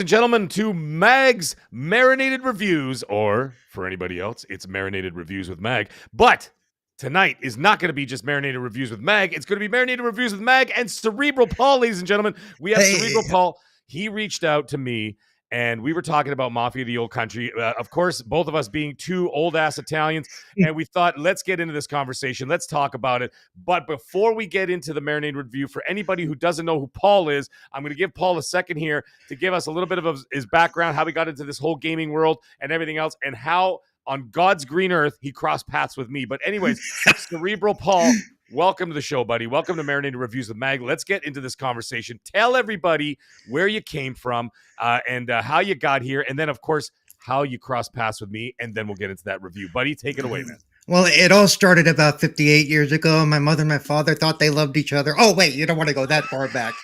and gentlemen, to Mag's Marinated Reviews, or for anybody else, it's Marinated Reviews with Mag. But tonight is not going to be just Marinated Reviews with Mag. It's going to be Marinated Reviews with Mag and Cerebral Paul, ladies and gentlemen. We have Cerebral Hey, Paul. He reached out to me, and we were talking about Mafia, the Old Country. Of course, both of us being two old-ass Italians, and we thought, let's get into this conversation. Let's talk about it. But before we get into the Marinated Review, for anybody who doesn't know who Paul is, I'm going to give Paul a second here to give us a little bit of his background, how he got into this whole gaming world and everything else, and how on God's green earth he crossed paths with me. But anyways, Cerebral Paul, welcome to the show, buddy. Welcome to Marinated Reviews with Mag. Let's get into this conversation. Tell everybody where you came from and how you got here, and then, of course, how you crossed paths with me, and then we'll get into that review. Buddy, take it away, man. well, it all started about 58 years ago. My mother and my father thought they loved each other. Oh, wait, you don't want to go that far back.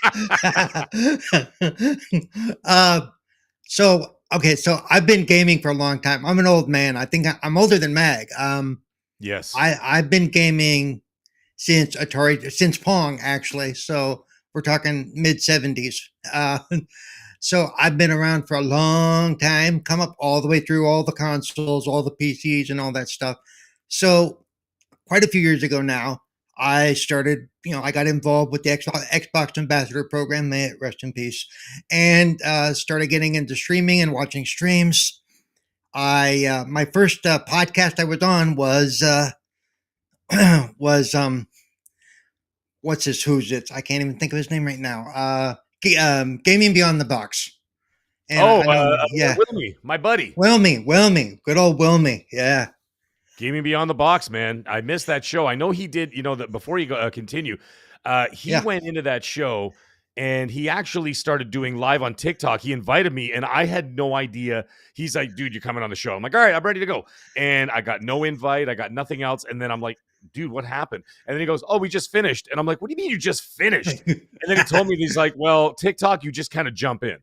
So I've been gaming for a long time. I'm an old man. I think I'm older than Mag. Yes. I've been gaming since since Pong, actually. So we're talking mid 70s. So I've been around for a long time, come up all the way through all the consoles, all the PCs and all that stuff. So quite a few years ago now, I started, I got involved with the Xbox Ambassador program, may it rest in peace, and started getting into streaming and watching streams. My first podcast I was on was who's it? I can't even think of his name right now. Gaming Beyond the Box. And Wilmy, my buddy. Wilmy, good old Wilmy, yeah. Gaming Beyond the Box, man. I missed that show. I know he did. That before you continue, he went into that show and he actually started doing live on TikTok. He invited me, and I had no idea. He's like, "Dude, you're coming on the show." I'm like, "All right, I'm ready to go." And I got no invite. I got nothing else. And then I'm like, "Dude, what happened?" And then he goes, "Oh, we just finished." And I'm like, "What do you mean you just finished?" And then he told me, he's like, "Well, TikTok, you just kind of jump in."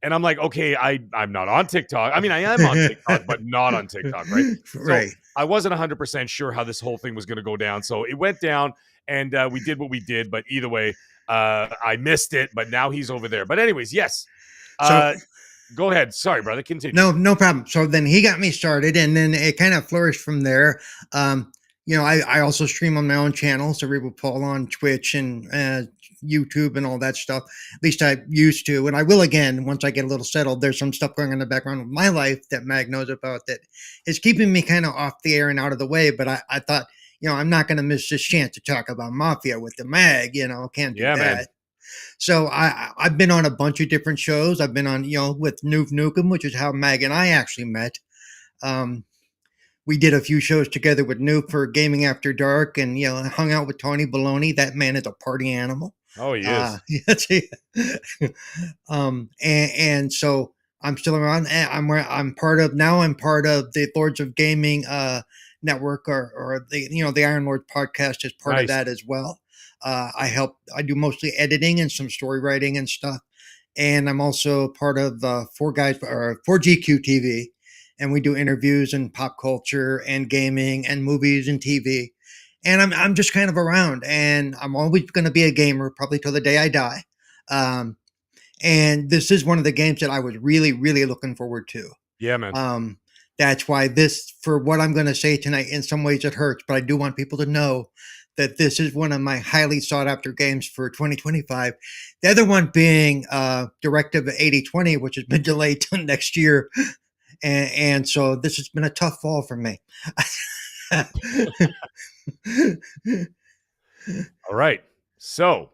And I'm like, okay, I'm not on TikTok. I mean, I am on TikTok, but not on TikTok, right? Right. So I wasn't 100% sure how this whole thing was going to go down. So it went down, and we did what we did. But either way, I missed it. But now he's over there. But anyways, yes. Go ahead. Sorry, brother. Continue. No problem. So then he got me started, and then it kind of flourished from there. I also stream on my own channel, Cerebral Paul, on Twitch and YouTube and all that stuff. At least I used to, and I will again once I get a little settled. There's some stuff going on in the background of my life that Mag knows about that is keeping me kind of off the air and out of the way. But I thought, I'm not going to miss this chance to talk about Mafia with the Mag. Can't do that. Man. So I've been on a bunch of different shows. I've been on, with Noob Nukem, which is how Mag and I actually met. We did a few shows together with Noob for Gaming After Dark, and hung out with Tony Baloney. That man is a party animal. Oh, he is. And so I'm still around. I'm part of the Lords of Gaming network, or the Iron Lord podcast is part of that as well. I do mostly editing and some story writing and stuff. And I'm also part of 4GQ TV. And we do interviews and pop culture and gaming and movies and TV. And I'm just kind of around, and I'm always going to be a gamer, probably till the day I die. And this is one of the games that I was really, really looking forward to. Yeah, man. That's why for what I'm going to say tonight, in some ways it hurts, but I do want people to know that this is one of my highly sought after games for 2025. The other one being Directive 8020, which has been delayed till next year. And so this has been a tough fall for me. All right. So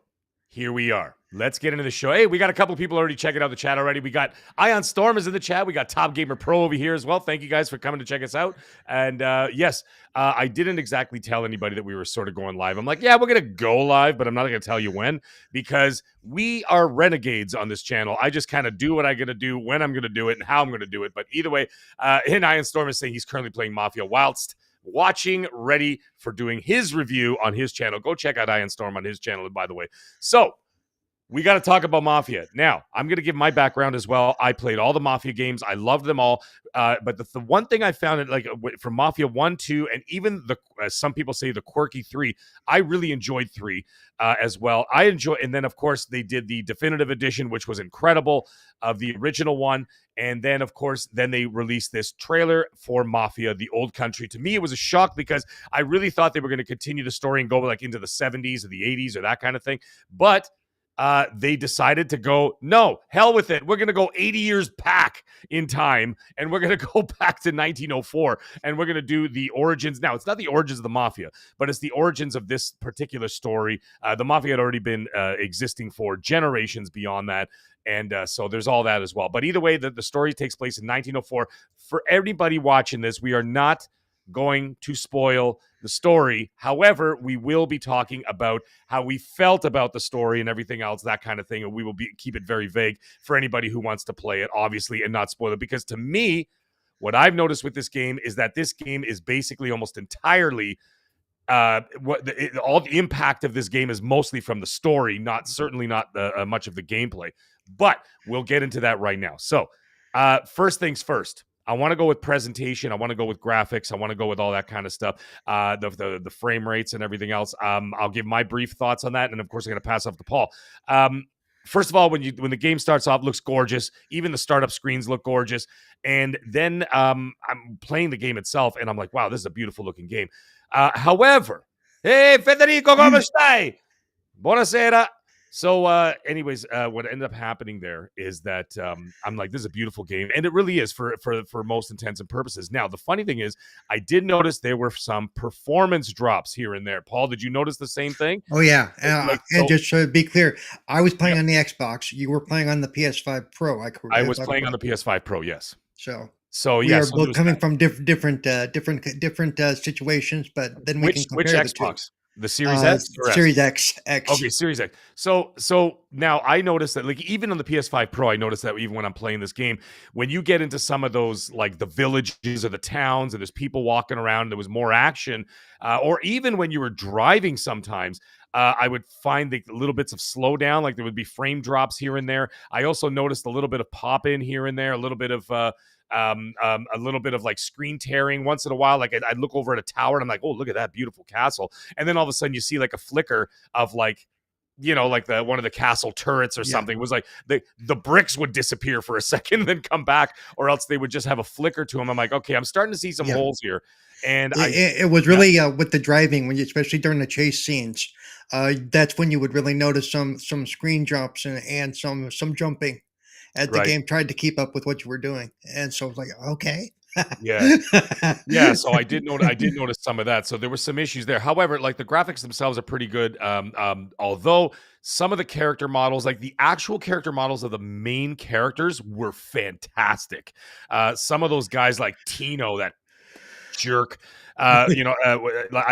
here we are. Let's get into the show. Hey, we got a couple of people already checking out the chat already. We got Ion Storm is in the chat. We got Top Gamer Pro over here as well. Thank you guys for coming to check us out. And yes, I didn't exactly tell anybody that we were sort of going live. I'm like, yeah, we're going to go live, but I'm not going to tell you when, because we are renegades on this channel. I just kind of do what I'm going to do, when I'm going to do it, and how I'm going to do it. But either way, and Ion Storm is saying he's currently playing Mafia whilst watching, ready for doing his review on his channel. Go check out Ion Storm on his channel, by the way. So we got to talk about Mafia. Now, I'm going to give my background as well. I played all the Mafia games. I loved them all. But the one thing I found, like from Mafia 1, 2, and even as some people say, the quirky 3, I really enjoyed 3 as well. And then, of course, they did the definitive edition, which was incredible, of the original one. And then, of course, then they released this trailer for Mafia, the Old Country. To me, it was a shock because I really thought they were going to continue the story and go like into the 70s or the 80s or that kind of thing. But they decided to go, no, hell with it. We're going to go 80 years back in time, and we're going to go back to 1904, and we're going to do the origins. Now, it's not the origins of the Mafia, but it's the origins of this particular story. The Mafia had already been existing for generations beyond that, and so there's all that as well. But either way, the story takes place in 1904. For everybody watching this, we are not going to spoil the story. However, we will be talking about how we felt about the story and everything else, that kind of thing, and we will keep it very vague for anybody who wants to play it, obviously, and not spoil it. Because to me, what I've noticed with this game is that this game is basically almost entirely all the impact of this game is mostly from the story, certainly not much of the gameplay. But we'll get into that right now. So, first things first. I want to go with presentation. I want to go with graphics. I want to go with all that kind of stuff. The frame rates and everything else. I'll give my brief thoughts on that, and of course, I'm going to pass off to Paul. First of all, when the game starts off, it looks gorgeous. Even the startup screens look gorgeous. And then I'm playing the game itself, and I'm like, wow, this is a beautiful looking game. However, hey Federico, come stai? Buonasera. So, anyways, what ended up happening there is that I'm like, this is a beautiful game, and it really is for most intents and purposes. Now, the funny thing is, I did notice there were some performance drops here and there. Paul, did you notice the same thing? Oh yeah, and just to be clear, I was playing on the Xbox. You were playing on the PS5 Pro. I was playing on the PS5 Pro. Yes. So we are both coming from different situations, but then we can compare which Xbox? The Series X? Series X. Okay, Series X. So now I noticed that, like, even on the PS5 Pro, I noticed that even when I'm playing this game, when you get into some of those, like the villages or the towns, and there's people walking around, there was more action, or even when you were driving sometimes, I would find the little bits of slowdown, like there would be frame drops here and there. I also noticed a little bit of pop in here and there, a little bit of like screen tearing once in a while. Like I'd look over at a tower and I'm like, oh, look at that beautiful castle. And then all of a sudden you see like a flicker of like, like one of the castle turrets or something. It was like the bricks would disappear for a second and then come back, or else they would just have a flicker to them. I'm like, okay, I'm starting to see some holes here. And it was really with the driving, especially during the chase scenes, that's when you would really notice some screen jumps and some jumping as the game tried to keep up with what you were doing. And so I was like, okay. Yeah. So I did notice some of that. So there were some issues there. However, like the graphics themselves are pretty good. Although some of the character models, like the actual character models of the main characters, were fantastic. Some of those guys, like Tino, that jerk, I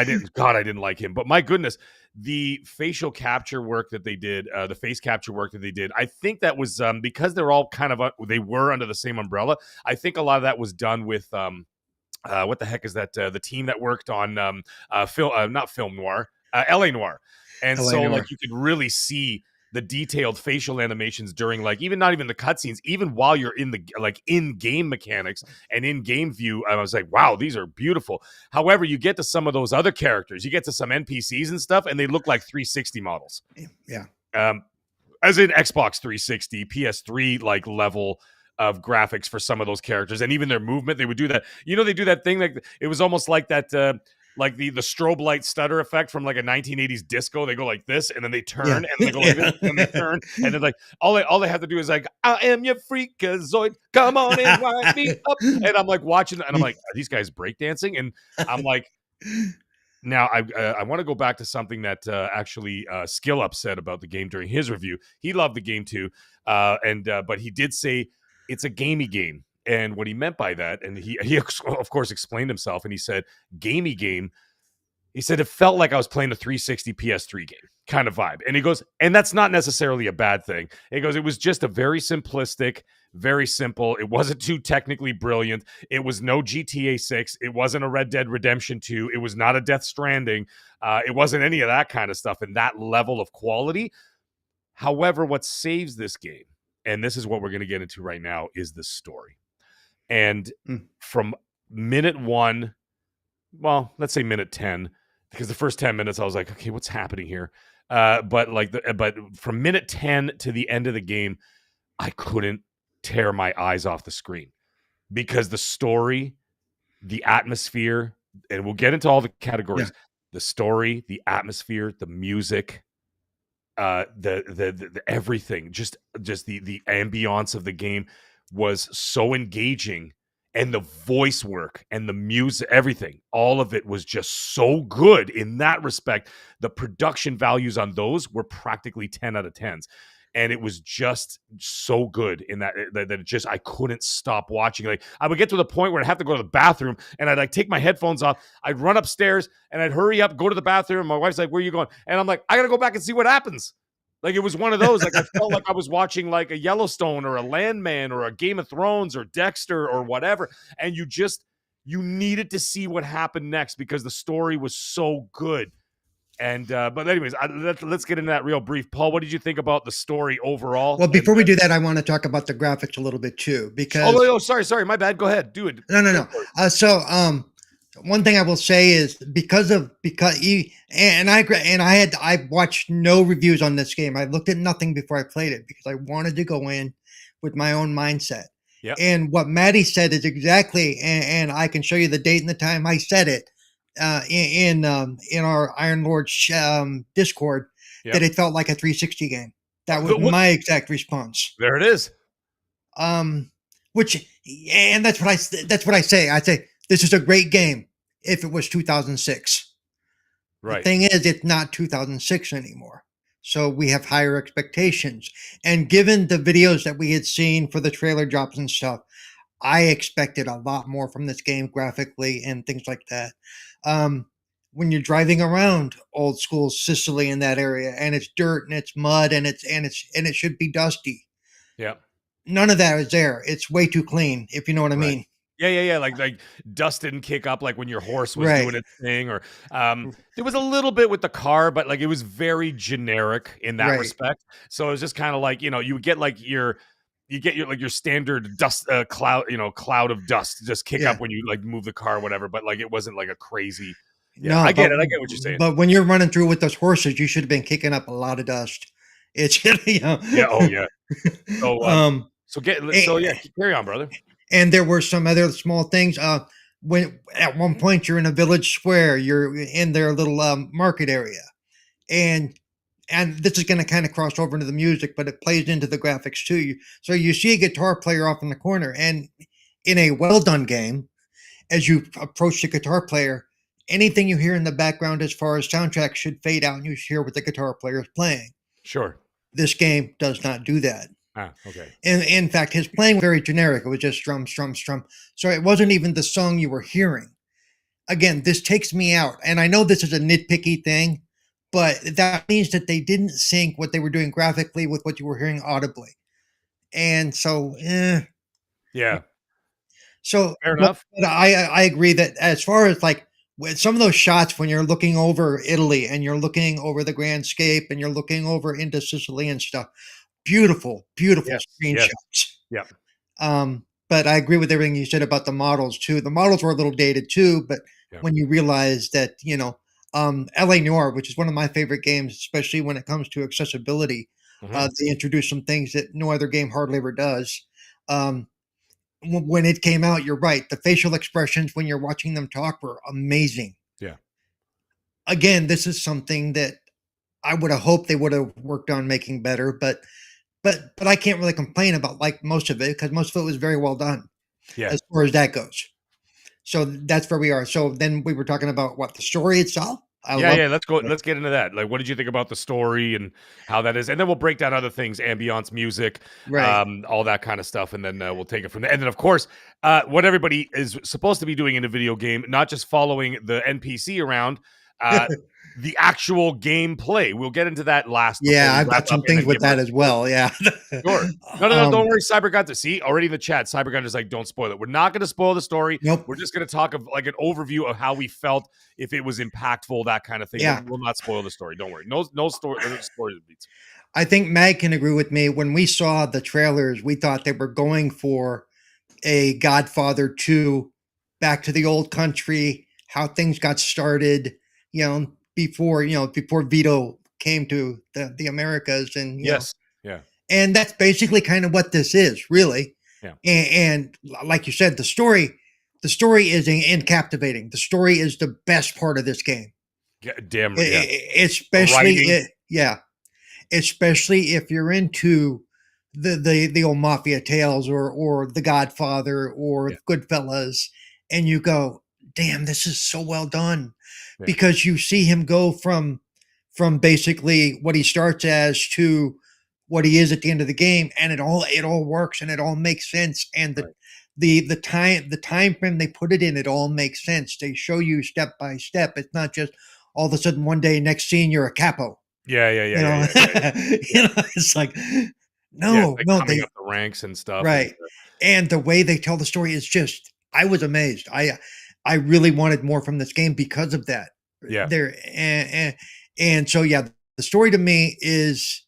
didn't like him. But my goodness, the facial capture work that they did, the face capture work that they did, I think that was because they're all kind of they were under the same umbrella. I think a lot of that was done with what the heck is that? The team that worked on not film noir, LA Noir, and LA Noir. Like you could really see the detailed facial animations during not even the cutscenes, even while you're in the in-game mechanics and in-game view. I was like, wow, these are beautiful. However, you get to some of those other characters, you get to some NPCs and stuff, and they look like 360 models. Yeah. As in Xbox 360, PS3 like level of graphics for some of those characters, and even their movement. They would do that. They do that thing like it was almost like that. Like the strobe light stutter effect from like a 1980s disco. They go like this, and then they turn, and they go like this, and they turn, and then like all they have to do is like, I am your freakazoid, come on and wind me up. And I'm like watching, and I'm like, are these guys breakdancing? And I'm like, now I want to go back to something that actually Skill Up said about the game during his review. He loved the game too, but he did say it's a gamey game. And what he meant by that, and he of course explained himself, and he said, gamey game. He said, it felt like I was playing a 360 PS3 game kind of vibe. And he goes, and that's not necessarily a bad thing. He goes, it was just a very simplistic, very simple. It wasn't too technically brilliant. It was no GTA 6. It wasn't a Red Dead Redemption 2. It was not a Death Stranding. It wasn't any of that kind of stuff. And that level of quality. However, what saves this game, and this is what we're going to get into right now, is the story. And Mm. from minute 1, well, let's say minute 10, because the first 10 minutes I was like, okay, what's happening here? But from minute 10 to the end of the game, I couldn't tear my eyes off the screen, because the story, the atmosphere, and we'll get into all the Yeah. categories. The story, the atmosphere, the music, the everything, just the ambiance of the game was so engaging, and the voice work and the music, everything, all of it was just so good in that respect. The production values on those were practically 10 out of 10s, and it was just so good in that it just, I couldn't stop watching. Like, I would get to the point where I'd have to go to the bathroom, and I'd like take my headphones off, I'd run upstairs, and I'd hurry up, go to the bathroom. My wife's like, "Where are you going?" And I'm like, "I gotta go back and see what happens." Like, it was one of those, like, I felt like I was watching like a Yellowstone or a Landman or a Game of Thrones or Dexter or whatever. And you needed to see what happened next, because the story was so good. And but anyways, let's get into that real brief. Paul, what did you think about the story overall? Well, And before we do that, I want to talk about the graphics a little bit too, oh because no, sorry, my bad. Go ahead, do it. no, no, Go no. for it. One thing I will say is because you and I agree, and I watched no reviews on this game. I looked at nothing before I played it because I wanted to go in with my own mindset. Yeah, And what Maddie said is exactly, and I can show you the date and the time I said it in our Iron Lord Discord, yeah. that it felt like a 360 game. That was What? my exact response. There it is. Um, which and that's what I say. I say this is a great game if it was 2006. The Right. thing is, it's not 2006 anymore. So we have higher expectations. And given the videos that we had seen for the trailer drops and stuff, I expected a lot more from this game graphically and things like that. Um, when you're driving around old school Sicily in that area, and it's dirt and it's mud and it should be dusty. Yeah. None of that is there. It's way too clean, if you know what I Right. mean. Yeah. Like dust didn't kick up like when your horse was Right. doing its thing, or there was a little bit with the car, but like it was very generic in that Right. respect. So it was just kind of like, you would get like you get your like your standard dust cloud, cloud of dust just kick Yeah. up when you like move the car or whatever, but like it wasn't like a crazy. Yeah, No, I get it. I get what you're saying. but when you're running through with those horses, you should have been kicking up a lot of dust. It's Yeah, oh yeah. So um so yeah, carry on, brother. and there were some other small things. When at one point you're in a village square, you're in their little market area, and this is going to kind of cross over into the music, but it plays into the graphics too. So you see a guitar player off in the corner, and in a well done game, as you approach the guitar player, anything you hear in the background as far as soundtrack should fade out, and you hear what the guitar player is playing. Sure. This game does not do that. Ah, okay. And in fact, his playing was very generic. It was just strum, strum, strum. So it wasn't even the song you were hearing. Again, this takes me out. And I know this is a nitpicky thing, but that means that they didn't sync what they were doing graphically with what you were hearing audibly. And so, Yeah. so Fair enough. but I agree that as far as like with some of those shots when you're looking over Italy and you're looking over the Grand Scape and you're looking over into Sicily and stuff, beautiful, beautiful Yes. Yes. screenshots. Yeah. But I agree with everything you said about the models too. The models were a little dated too, but Yeah. when you realize that, LA Noir, which is one of my favorite games, especially when it comes to accessibility, Mhm. they introduced some things that no other game hardly ever does. Um, when it came out, you're right. The facial expressions when you're watching them talk were amazing. Yeah. Again, this is something that I would have hoped they would have worked on making better, but I can't really complain about like most of it because most of it was very well done Yeah. as far as that goes. So that's where we are. So then we were talking about what the story itself. I love Yeah, let's go. it. Let's get into that. Like, what did you think about the story and how that is? And then we'll break down other things, ambiance, music, Right. all that kind of stuff, and then we'll take it from there. And then, of course, what everybody is supposed to be doing in a video game, not just following the NPC around, the actual gameplay. We'll get into that last before Yeah, we I've wrap got up some and things then with give our that as well. Yeah. sure. No, don't um, worry, Cybergunter. See, already in the chat, Cybergunter's like, don't spoil it. We're not going to spoil the story. nope. We're just going to talk of like an overview of how we felt, if it was impactful, that kind of thing. Yeah. But we'll not spoil the story. Don't worry. No story. No story beats. I think Mag can agree with me. When we saw the trailers, we thought they were going for a Godfather 2, back to the old country, how things got started, before Vito came to the Americas, Yes. Yeah. and that's basically kind of what this is, really. Yeah. And like you said, the story is in captivating. The story is the best part of this game. Yeah. Damn. Yeah. The Especially writing. yeah, especially if you're into the old mafia tales, or The Godfather or Yeah. Goodfellas, and you go, "Damn, this is so well done," Yeah. because you see him go from basically what he starts as to what he is at the end of the game, and it all works and it all makes sense, and Right. the time frame they put it in, it all makes sense. They show you step by step. It's not just all of a sudden one day, next scene, you're a capo. Yeah. Yeah. Yeah. You Yeah. know, Yeah. Yeah. Yeah. it's like, Yeah. It's no, like no, coming they up the ranks and stuff. And right. And the way they tell the story is just, I was amazed. I really wanted more from this game because of that. yeah. There and so yeah, the story to me is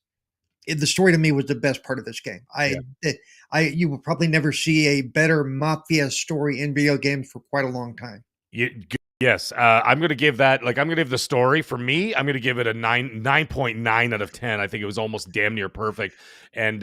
the story to me was the best part of this game. Yeah. You will probably never see a better mafia story in video games for quite a long time. Yes, I'm gonna give that. Like, I'm gonna give the story for me. I'm gonna give it a 9.9 out of 10. I think it was almost damn near perfect. And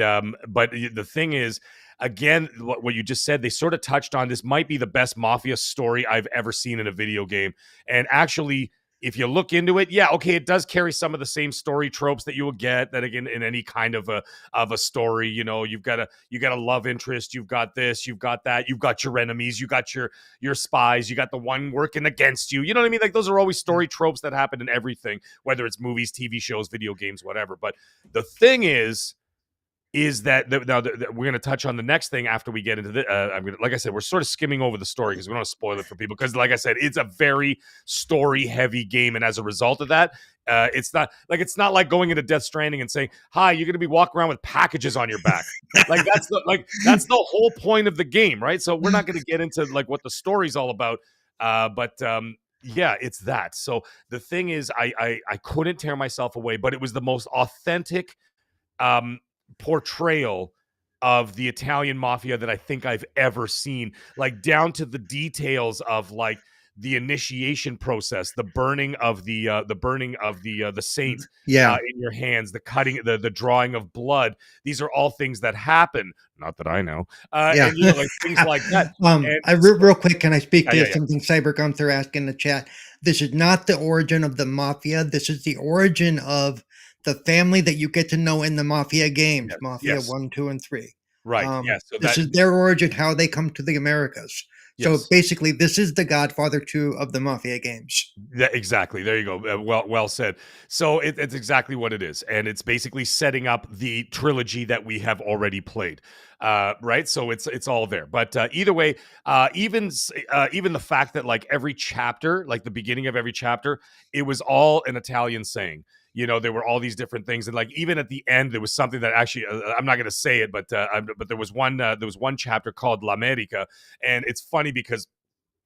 but the thing is, again, what you just said, they sort of touched on. This might be the best mafia story I've ever seen in a video game. And actually, if you look into it, yeah, okay, it does carry some of the same story tropes that you will get that again in any kind of a story. You got a love interest, you've got this, you've got that, you've got your enemies, you got your spies, you got the one working against you. You know what I mean? Like, those are always story tropes that happen in everything, whether it's movies, TV shows, video games, whatever. But the thing is that now we're going to touch on the next thing after we get into the I'm gonna, like I said, we're sort of skimming over the story because we don't want to spoil it for people, because like I said, it's a very story heavy game, and as a result of that, it's not like going into Death Stranding and saying, hi, you're going to be walking around with packages on your back. That's the whole point of the game, right? So we're not going to get into like what the story's all about, but yeah, it's that. So the thing is, I couldn't tear myself away, but it was the most authentic um portrayal of the Italian mafia that I think I've ever seen, like down to the details of like the initiation process, the burning of the saint Yeah. in your hands, the cutting, the drawing of blood. These are all things that happen. Not that I know, Yeah. and like things like that. And Real quick, can I speak yeah, to yeah, yeah. something Cyber Gunther asked in the chat? This is not the origin of the mafia. This is the origin of the family that you get to know in the mafia games, Yes, Mafia yes, 1, 2, and 3. right, yes. So This that is their origin, how they come to the Americas. So yes. basically, this is the Godfather 2 of the mafia games. Yeah, exactly. There you go. Well said. So it's exactly what it is, and it's basically setting up the trilogy that we have already played. Right. So it's all there. But either way, even the fact that like every chapter, like the beginning of every chapter, it was all an Italian saying. There were all these different things, and like even at the end, there was something that actually I'm not going to say it, but there was one chapter called L'America, and it's funny because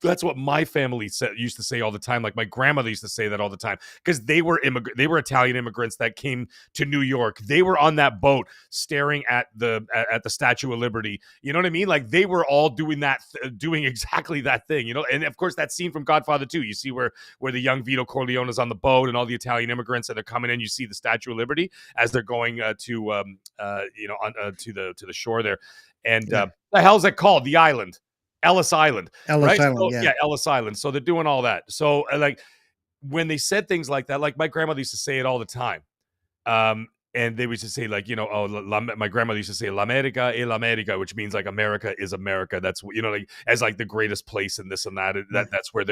that's what my family used to say all the time. Like my grandmother used to say that all the time because they were Italian immigrants that came to New York. They were on that boat staring at the Statue of Liberty. You know what I mean? Like they were all doing doing exactly that thing. And of course that scene from Godfather 2, you see where the young Vito Corleone is on the boat and all the Italian immigrants that are coming in. You see the Statue of Liberty as they're going to the shore there, and Yeah. the hell's it called? The island. Ellis Island, Ellis right? Island, So yeah. yeah, Ellis Island. So they're doing all that. So like when they said things like that, like my grandmother used to say it all the time. And they used to say like, my grandmother used to say "L'America e l'America," which means like America is America. That's like as like the greatest place and this and that. That's where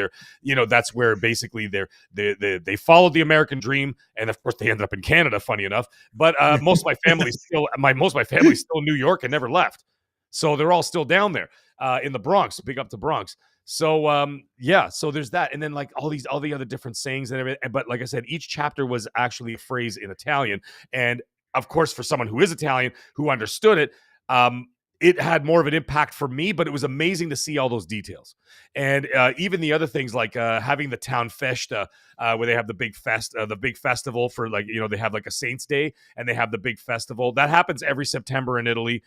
that's where basically they followed the American dream, and of course they ended up in Canada. Funny enough, but most of my family's still in New York and never left. So they're all still down there in the Bronx. Big up to Bronx. So yeah, so there's that, and then like all the other different sayings and everything. But like I said, each chapter was actually a phrase in Italian, and of course, for someone who is Italian who understood it, it had more of an impact for me, but it was amazing to see all those details. And even the other things like having the town festa, where they have the big festival for like, they have like a Saints Day and they have the big festival that happens every September in Italy.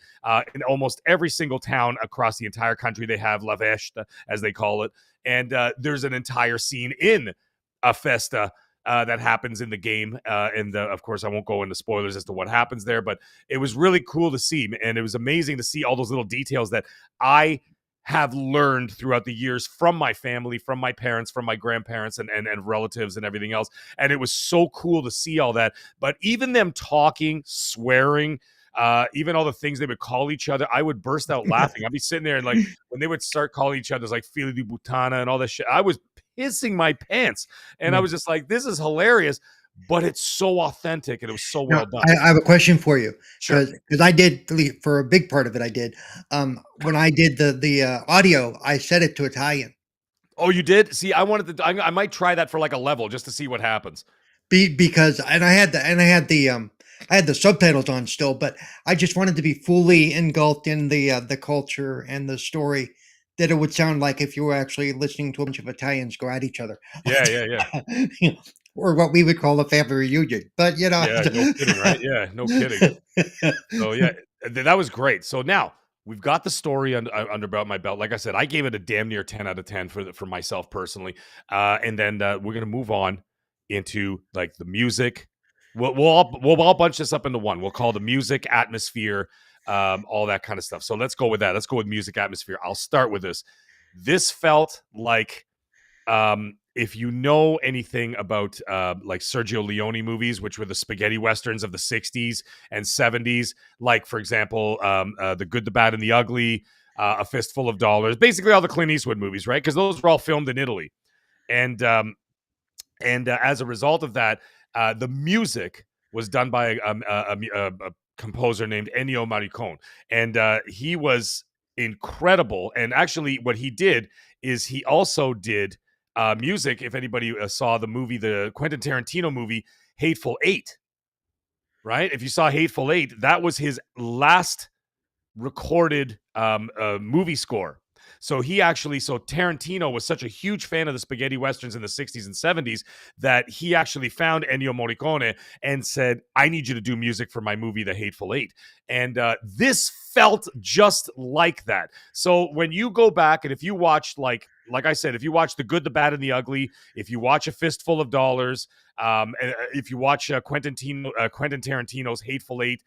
In almost every single town across the entire country, they have La Festa, as they call it. And there's an entire scene in a festa that happens in the game. And of course, I won't go into spoilers as to what happens there, but it was really cool to see. And it was amazing to see all those little details that I have learned throughout the years from my family, from my parents, from my grandparents, and relatives and everything else. And it was so cool to see all that. But even them talking, swearing, even all the things they would call each other, I would burst out laughing. I'd be sitting there and like when they would start calling each other like fili di butana and all this shit, I was pissing my pants. And I Yeah. was just like, this is hilarious, but it's so authentic and it was so well Now, done. I have a question for you Sure. because I did for a big part of it. I did when I did the audio, I set it to Italian. Oh, you did? See, I might try that for like a level just to see what happens. Because and I had the subtitles on still, but I just wanted to be fully engulfed in the culture and the story that it would sound like if you were actually listening to a bunch of Italians go at each other. Yeah, yeah, yeah. You know, or what we would call a family reunion. But Yeah, no kidding, right? Yeah, no kidding. So yeah, that was great. So now we've got the story under my belt. Like I said, I gave it a damn near 10 out of 10 for myself personally. And then we're gonna move on into like the music. We'll all bunch this up into one. We'll call the music, atmosphere, all that kind of stuff. So let's go with that. Let's go with music, atmosphere. I'll start with this. This felt like if you know anything about like Sergio Leone movies, which were the spaghetti westerns of the 60s and 70s, like, for example, The Good, the Bad, and the Ugly, A Fistful of Dollars, basically all the Clint Eastwood movies, right? Because those were all filmed in Italy. And as a result of that, the music was done by a composer named Ennio Morricone, and he was incredible. And actually, what he did is he also did music. If anybody saw the Quentin Tarantino movie Hateful Eight, right? If you saw Hateful Eight, that was his last recorded movie score. So Tarantino was such a huge fan of the spaghetti westerns in the 60s and 70s that he actually found Ennio Morricone and said, I need you to do music for my movie, The Hateful Eight. And this felt just like that. So when you go back and if you watch, like I said, if you watch The Good, the Bad, and the Ugly, if you watch A Fistful of Dollars, if you watch Quentin Tarantino's Hateful Eight,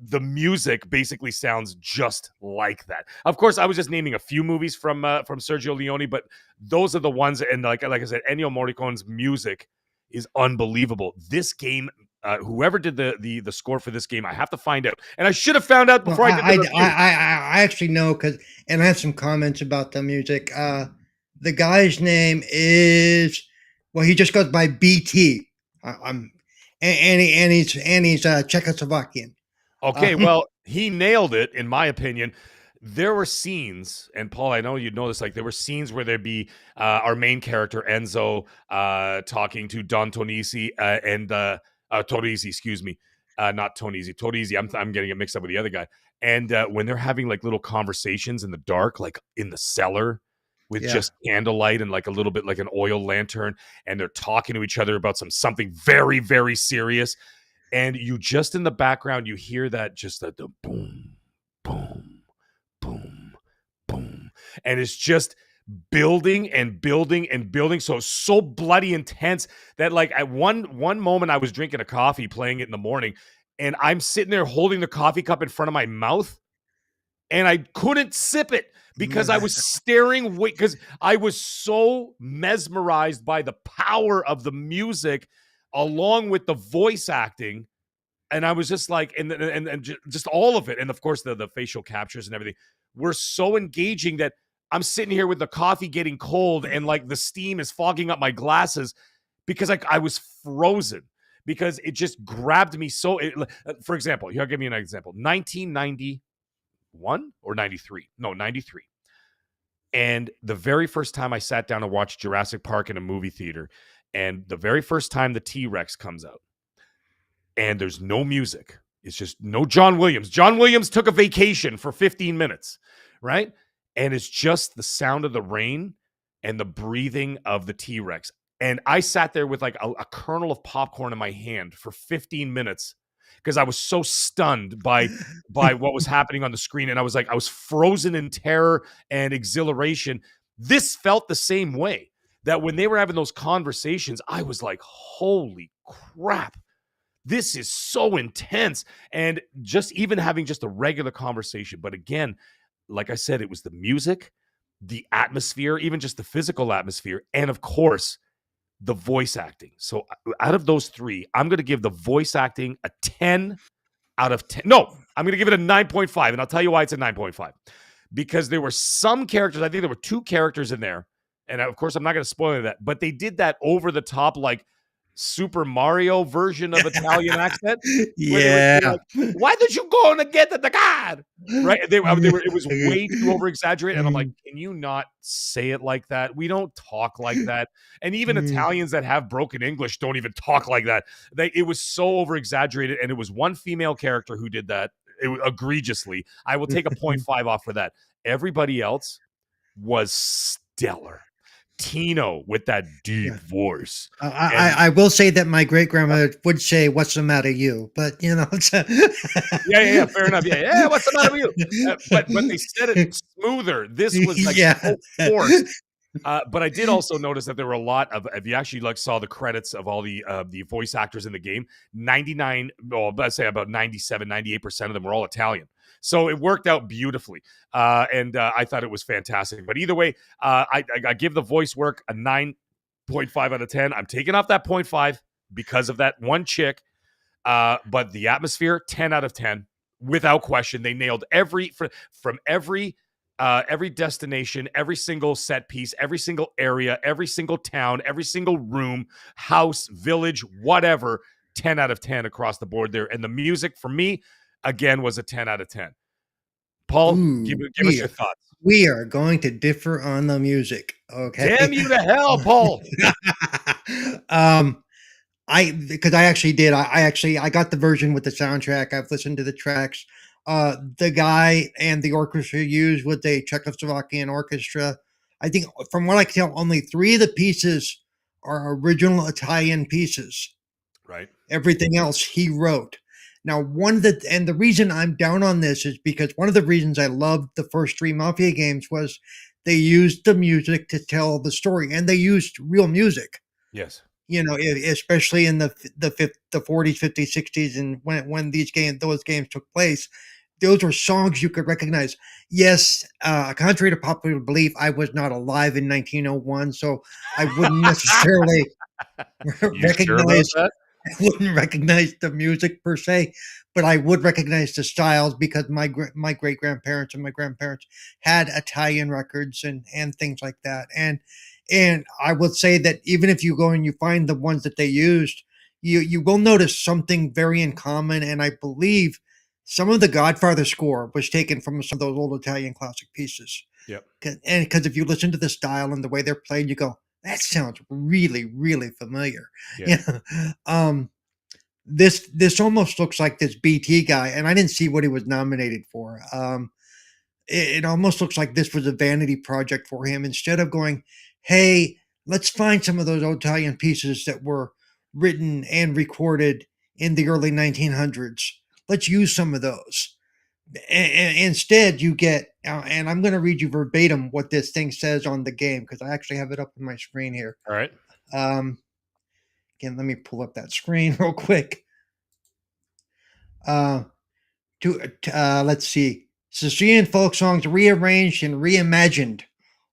the music basically sounds just like that. Of course, I was just naming a few movies from Sergio Leone, but those are the ones. And like I said, Ennio Morricone's music is unbelievable. This game, whoever did the score for this game, I have to find out, and I should have found out Well, before I did the review. I actually know and I have some comments about the music. The guy's name is he just goes by BT. I'm and he's Czechoslovakian. Okay, well, he nailed it, in my opinion. There were scenes, and Paul, I know you'd know this, like there were scenes where there'd be our main character, Enzo, talking to Don Tonisi and Torisi, excuse me. Not Tonisi, Torisi. I'm getting it mixed up with the other guy. And when they're having like little conversations in the dark, like in the cellar with Yeah. just candlelight and like a little bit like an oil lantern, and they're talking to each other about something very, very serious. And you just in the background, you hear that just the boom, boom, boom, boom. And it's just building and building and building. So bloody intense that like at one moment I was drinking a coffee, playing it in the morning, and I'm sitting there holding the coffee cup in front of my mouth, and I couldn't sip it because I was staring because I was so mesmerized by the power of the music along with the voice acting. And I was just like, and just all of it, and of course the facial captures and everything were so engaging that I'm sitting here with the coffee getting cold and like the steam is fogging up my glasses because I was frozen because it just grabbed me so. For example, here I'll give you an example: 1991 or 93? No, 93. And the very first time I sat down to watch Jurassic Park in a movie theater, and the very first time the T-Rex comes out, and there's no music. It's just no John Williams. John Williams took a vacation for 15 minutes, right? And it's just the sound of the rain and the breathing of the T-Rex. And I sat there with like a kernel of popcorn in my hand for 15 minutes because I was so stunned by what was happening on the screen. And I was frozen in terror and exhilaration. This felt the same way, that when they were having those conversations, I was like, holy crap, this is so intense. And just even having just a regular conversation. But again, like I said, it was the music, the atmosphere, even just the physical atmosphere, and of course, the voice acting. So out of those three, I'm going to give the voice acting a 10 out of 10. No, I'm going to give it a 9.5. And I'll tell you why it's a 9.5. Because there were some characters, I think there were two characters in there. And of course, I'm not going to spoil that, but they did that over the top, like Super Mario version of Italian accent, where they would be Yeah. like, "Why did you go and get the card?" Right? They were. It was way too over exaggerated, and I'm like, "Can you not say it like that? We don't talk like that." And even Italians that have broken English don't even talk like that. It was so over exaggerated, and it was one female character who did that egregiously. I will take a 0.5 off for that. Everybody else was stellar. Tino with that deep Yeah. voice. I will say that my great grandmother would say, "What's the matter, you?" But Yeah, fair enough. Yeah, what's the matter with you? But they said it smoother. This was like Yeah. so forced. But I did also notice that there were a lot of, if you actually like saw the credits of all the voice actors in the game, 99, well, let's say about 97, 98% of them were all Italian. So it worked out beautifully. And I thought it was fantastic. But either way, I give the voice work a 9.5 out of 10. I'm taking off that 0.5 because of that one chick. But the atmosphere, 10 out of 10, without question. They nailed from every destination, every single set piece, every single area, every single town, every single room, house, village, whatever. 10 out of 10 across the board there. And the music for me, again, was a 10 out of 10. Paul, give, Ooh, give us your thoughts. we are going to differ on the music. Okay. Damn you to hell, Paul. um, because I actually did. I got the version with the soundtrack. I've listened to the tracks. The guy and the orchestra used with a Czechoslovakian orchestra. I think, from what I can tell, only three of the pieces are original Italian pieces. Right. Everything else he wrote. Now, the reason I'm down on this is because one of the reasons I loved the first three Mafia games was they used the music to tell the story, and they used real music. Yes. Especially in the 40s, 50s, 60s, and when those games took place, those were songs you could recognize. Yes, contrary to popular belief, I was not alive in 1901, so I wouldn't necessarily You sure about recognize that? I wouldn't recognize the music per se, but I would recognize the styles because my great grandparents and my grandparents had Italian records and things like that. And I would say that even if you go and you find the ones that they used, you will notice something very in common. And I believe some of the Godfather score was taken from some of those old Italian classic pieces. Yep. And because if you listen to the style and the way they're played, you go, that sounds really, really familiar. Yeah. This almost looks like this BT guy, and I didn't see what he was nominated for. It almost looks like this was a vanity project for him. Instead of going, hey, let's find some of those Italian pieces that were written and recorded in the early 1900s. Let's use some of those. Instead, you get, and I'm going to read you verbatim what this thing says on the game because I actually have it up on my screen here. All right. Again, let me pull up that screen real quick. Let's see. Sicilian folk songs rearranged and reimagined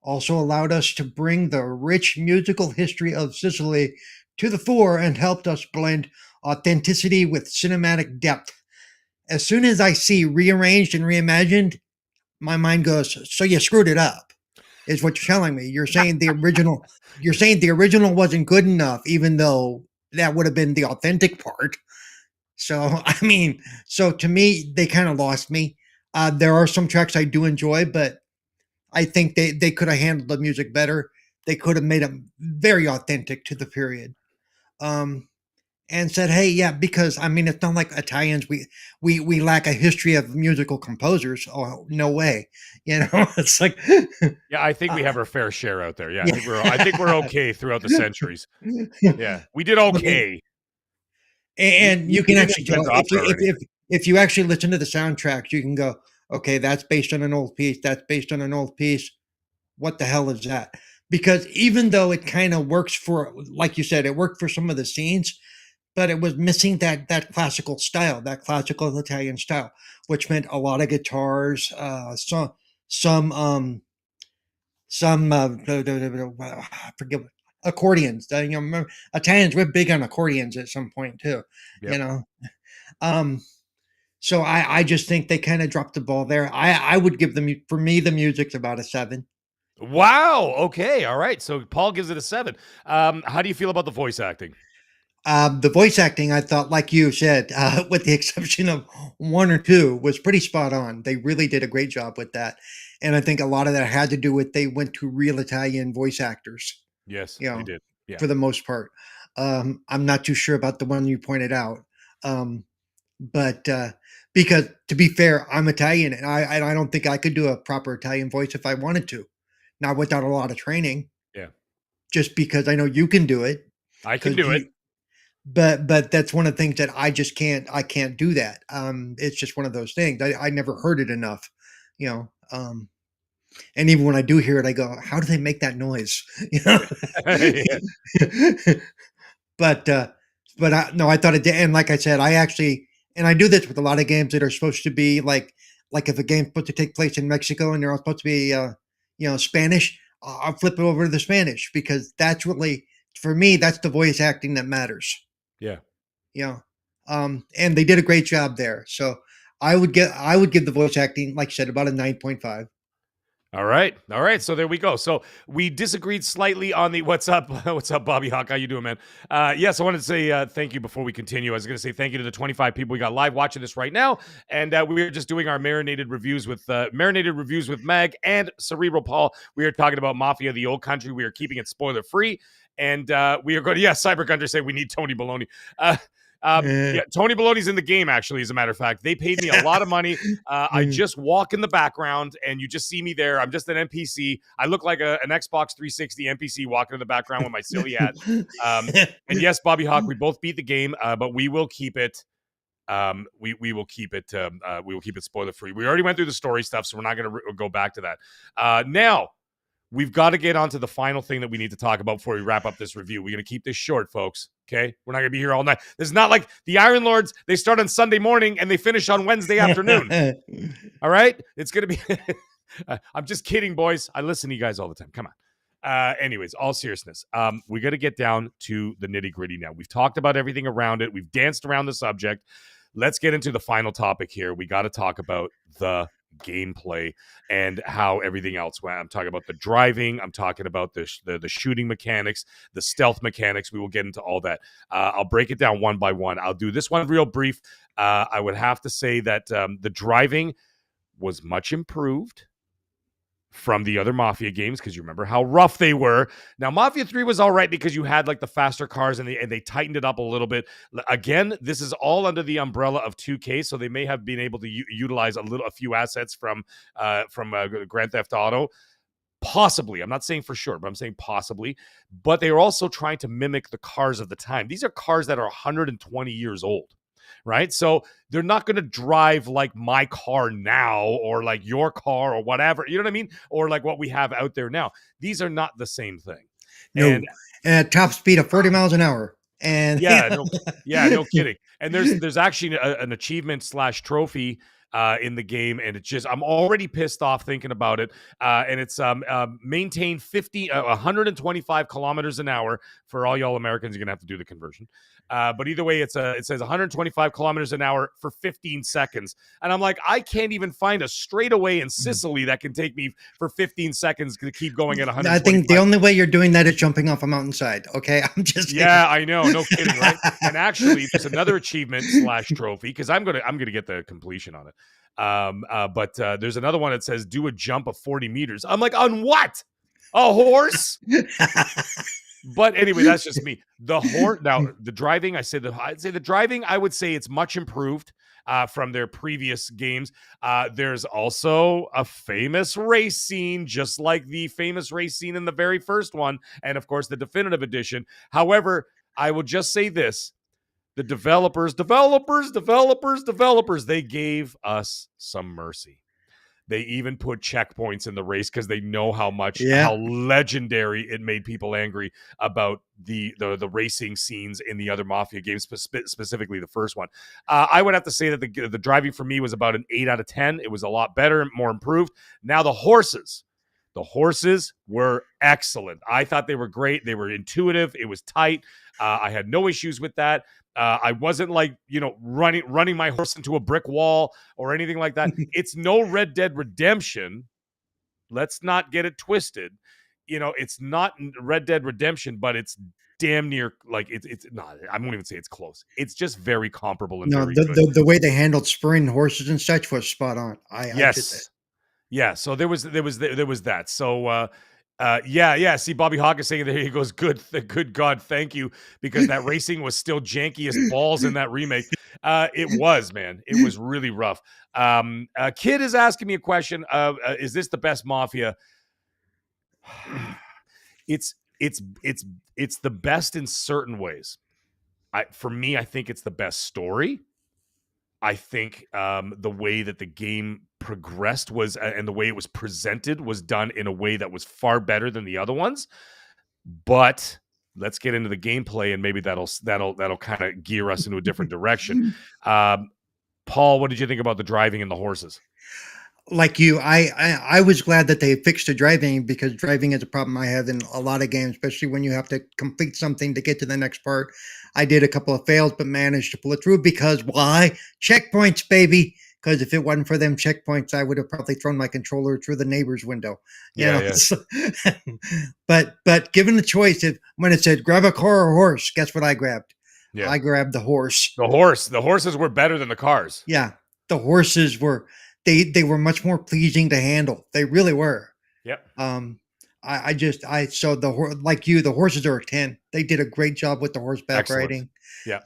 also allowed us to bring the rich musical history of Sicily to the fore and helped us blend authenticity with cinematic depth. As soon as I see rearranged and reimagined, my mind goes, so you screwed it up, is what you're telling me. You're saying the original wasn't good enough, even though that would have been the authentic part. So, I mean, so to me, they kind of lost me. There are some tracks I do enjoy, but I think they could have handled the music better. They could have made them very authentic to the period. Um, and said, "Hey, yeah," because I mean, it's not like Italians. We lack a history of musical composers. Oh, no way. You know, it's like, Yeah, I think we uh, have our fair share out there. Yeah, I think we're yeah. okay throughout the centuries. Yeah, we did okay. And you We can didn't actually invent tell opera or anything. if you actually listen to the soundtracks, you can go, okay, that's based on an old piece. That's based on an old piece. What the hell is that? Because even though it kind of works for, like you said, it worked for some of the scenes, but it was missing that classical style, that classical Italian style, which meant a lot of guitars, some some I forget accordions. You know, remember, Italians were big on accordions at some point too. You Yep. know, um, so I just think they kind of dropped the ball there. I would give them, for me, the music's about a 7. Wow. Okay. All right. So Paul gives it a 7. How do you feel about the voice acting? The voice acting, I thought, like you said, with the exception of one or two, was pretty spot on. They really did a great job with that, and I think a lot of that had to do with they went to real Italian voice actors, Yes, you they know, did. Yeah. for the most part. I'm not too sure about the one you pointed out, um, but because to be fair, I'm Italian, and I don't think I could do a proper Italian voice if I wanted to, not without a lot of training. Yeah. Just because I know you can do it, I can because do it. you but that's one of the things that I can't do that. It's just one of those things. I never heard it enough, you know. And even when I do hear it, I go, "How do they make that noise?" You know. Yeah. but no, I thought it did. And like I said, I actually, and I do this with a lot of games that are supposed to be like if a game's supposed to take place in Mexico and they're all supposed to be Spanish, I'll flip it over to the Spanish because that's really, for me, that's the voice acting that matters. Yeah. You know, and they did a great job there. So I would give the voice acting, like I said, about a 9.5. All right. All right. So there we go. So we disagreed slightly on the what's up. What's up, Bobby Hawk? How you doing, man? Yes, I wanted to say thank you before we continue. I was going to say thank you to the 25 people we got live watching this right now. And we were just doing our marinated reviews with Meg and Cerebral Paul. We are talking about Mafia, the old country. We are keeping it spoiler free. And we are going to, Cyber Gunter say we need Tony Baloney. Eh. Yeah, Tony Baloney's in the game, actually, as a matter of fact. They paid me a lot of money. I just walk in the background, and you just see me there. I'm just an NPC. I look like an Xbox 360 NPC walking in the background with my silly hat. And yes, Bobby Hawk, we both beat the game, but we will keep it. We will keep it. We will keep it spoiler free. We already went through the story stuff, so we're not going to go back to that. Now we've got to get on to the final thing that we need to talk about before we wrap up this review. We're going to keep this short, folks. Okay. We're not going to be here all night. This is not like the Iron Lords. They start on Sunday morning and they finish on Wednesday afternoon. All right. It's going to be, I'm just kidding, boys. I listen to you guys all the time. Come on. Anyways, all seriousness, we got to get down to the nitty gritty now. We've talked about everything around it. We've danced around the subject. Let's get into the final topic here. We got to talk about the gameplay and how everything else went. I'm talking about the driving. I'm talking about the shooting mechanics, the stealth mechanics. We will get into all that. I'll break it down one by one. I'll do this one real brief. I would have to say that the driving was much improved from the other Mafia games, because you remember how rough they were. Now, Mafia 3 was all right because you had like the faster cars and they tightened it up a little bit. Again, this is all under the umbrella of 2K, so they may have been able to utilize a few assets from Grand Theft Auto. Possibly. I'm not saying for sure, but I'm saying possibly. But they are also trying to mimic the cars of the time. These are cars that are 120 years old, right? So they're not going to drive like my car now or like your car or whatever. You know what I mean? Or like what we have out there now. These are not the same thing. No, And at top speed of 40 miles an hour, and yeah, no kidding. And there's actually an achievement slash trophy in the game, and it's just I'm already pissed off thinking about it. And it's maintain 125 kilometers an hour for all y'all Americans. You're gonna have to do the conversion. But either way, it says 125 kilometers an hour for 15 seconds, and I'm like, I can't even find a straightaway in Sicily that can take me for 15 seconds to keep going at I think the 125. only way you're doing that is jumping off a mountainside. Okay, I'm just kidding. Yeah, I know. No kidding, right? And actually, there's another achievement slash trophy because I'm gonna get the completion on it. But there's another one that says do a jump of 40 meters. I'm like, on what? A horse? But anyway, that's just me. The driving, I'd say the driving, I would say it's much improved from their previous games. There's also a famous race scene, just like the famous race scene in the very first one, and of course the definitive edition. However, I will just say this: the developers, they gave us some mercy. They even put checkpoints in the race because they know how Yeah. legendary it made people angry about the racing scenes in the other Mafia games, specifically the first one. I would have to say that the driving for me was about an 8 out of 10. It was a lot better, more improved. Now the horses. The horses were excellent. I thought they were great. They were intuitive. It was tight. I had no issues with that. I wasn't like, running my horse into a brick wall or anything like that. It's no Red Dead Redemption. Let's not get it twisted. It's not Red Dead Redemption, but it's damn near like it's not. I won't even say it's close. It's just very comparable and No, very the, good. the the way they handled spurring horses and such was spot on. I did that. Yes. Yeah, so there was that. So yeah. See, Bobby Hawk is saying there he goes. Good God, thank you, because that racing was still janky as balls in that remake. It was, man. It was really rough. Kid is asking me a question. Is this the best Mafia? It's the best in certain ways. For me, I think it's the best story. I think the way that the game progressed was, and the way it was presented was done in a way that was far better than the other ones. But let's get into the gameplay, and maybe that'll kind of gear us into a different direction. Paul, what did you think about the driving and the horses? Like you, I was glad that they fixed the driving, because driving is a problem I have in a lot of games, especially when you have to complete something to get to the next part. I did a couple of fails, but managed to pull it through because why? Checkpoints, baby. Because if it wasn't for them checkpoints, I would have probably thrown my controller through the neighbor's window. You Yeah, know. yeah, So- but given the choice, when it said grab a car or horse, guess what I grabbed? yeah. I grabbed the horse. The horses were better than the cars. Yeah, the horses were they were much more pleasing to handle. They really were. Yep. I just I so like you, the horses are a 10. They did a great job with the horseback Excellent. riding. Yeah.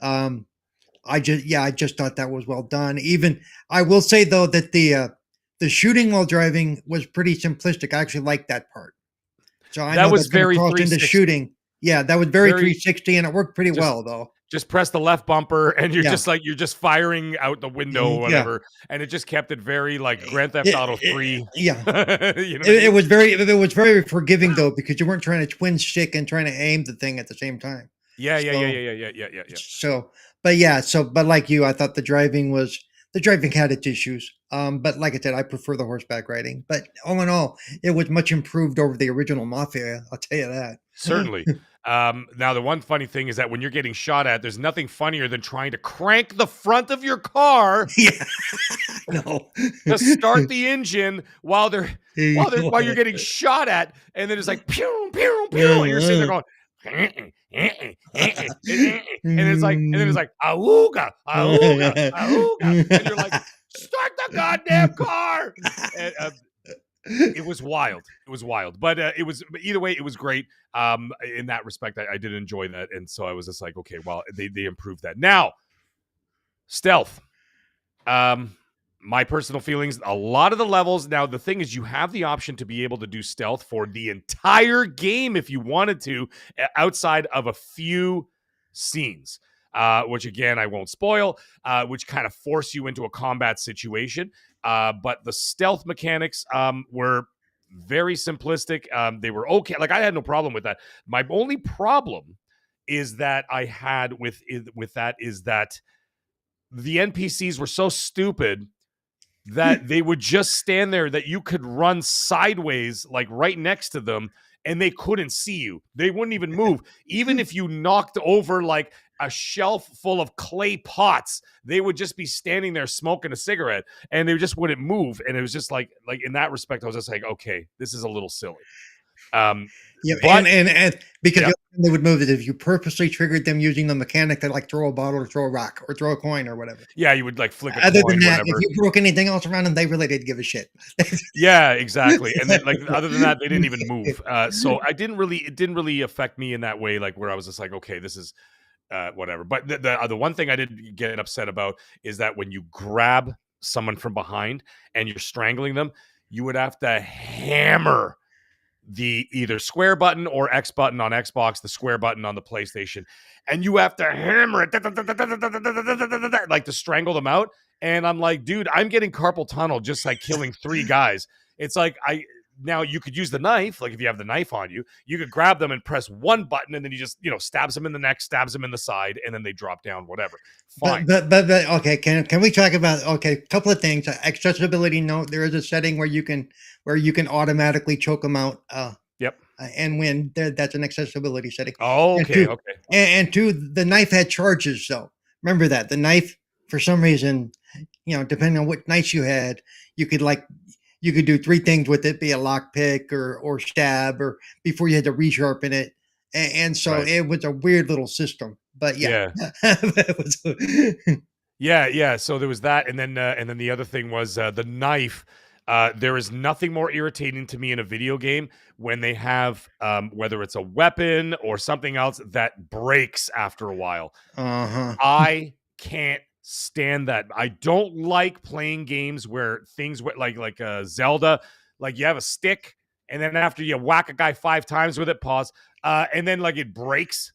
I just thought that was well done. Even I will say though that the shooting while driving was pretty simplistic. I actually liked that part. So I That know was that kind of very crossed into 360. shooting. Yeah, that was very Very 360, and it worked pretty just well though. just press the left bumper and Yeah. you're just firing out the window or Yeah. whatever, and it just kept it very like Grand Theft Auto 3. Yeah. You know what I It mean? was very forgiving though, because you weren't trying to twin stick and trying to aim the thing at the same time. Yeah, yeah, yeah, So yeah, yeah, yeah, yeah, yeah. so but like you, I thought the driving had its issues. But like I said, I prefer the horseback riding. But all in all, it was much improved over the original Mafia. I'll tell you that. Certainly. Now the one funny thing is that when you're getting shot at, there's nothing funnier than trying to crank the front of your car Yeah. No. to start the engine while you're getting Yeah. shot at, and then it's like pew pew pew, and you're sitting there going, and then it's like auga auga auga, and you're like, start the goddamn car. And, it was wild. It was wild, but either way, it was great. In that respect, I did enjoy that, and so I was just like, okay, well, they improved that. Now, stealth. My personal feelings, a lot of the levels. Now, the thing is, you have the option to be able to do stealth for the entire game if you wanted to, outside of a few scenes, which again, I won't spoil, which kind of force you into a combat situation. But the stealth mechanics were very simplistic. They were okay. Like, I had no problem with that. My only problem is that I had with that is that the NPCs were so stupid that they would just stand there, that you could run sideways, like right next to them, and they couldn't see you. They wouldn't even move. Even if you knocked over like a shelf full of clay pots, they would just be standing there smoking a cigarette, and they just wouldn't move. And it was just like in that respect, I was just like, okay, this is a little silly. Um, Yeah, but and because yep. they would move it if you purposely triggered them using the mechanic to like throw a bottle or throw a rock or throw a coin or whatever. Yeah, you would like flick a Other than coin, that, if whatever. you broke anything else around them, they really didn't give a shit. Yeah, exactly. And then like other than that, they didn't even move. So it didn't really affect me in that way, like where I was just like, okay, this is whatever. But the one thing I did get upset about is that when you grab someone from behind and you're strangling them, you would have to hammer the either square button or X button on Xbox, the square button on the PlayStation, and you have to hammer it like to strangle them out. And I'm like, dude, I'm getting carpal tunnel just like killing 3 guys. It's like now you could use the knife, like if you have the knife on you, you could grab them and press one button, and then you just stabs them in the neck, stabs them in the side, and then they drop down. Whatever, fine. But okay, can we talk about okay, a couple of things. Accessibility note, there is a setting where you can automatically choke them out Yep. and win. That's an accessibility setting. Oh, And okay. two, Okay. and two, the knife had charges though. Remember that the knife for some reason, depending on what knife you had, you could like you could do three things with it, be a lock pick or stab or before you had to resharpen it. And so Right. it was a weird little system. But yeah. Yeah. That was- Yeah, yeah. So there was that, and then the other thing was the knife. There is nothing more irritating to me in a video game when they have whether it's a weapon or something else that breaks after a while. uh-huh. I can't stand that. I don't like playing games where things like Zelda, like you have a stick, and then after you whack a guy 5 times with it, pause, and then like it breaks.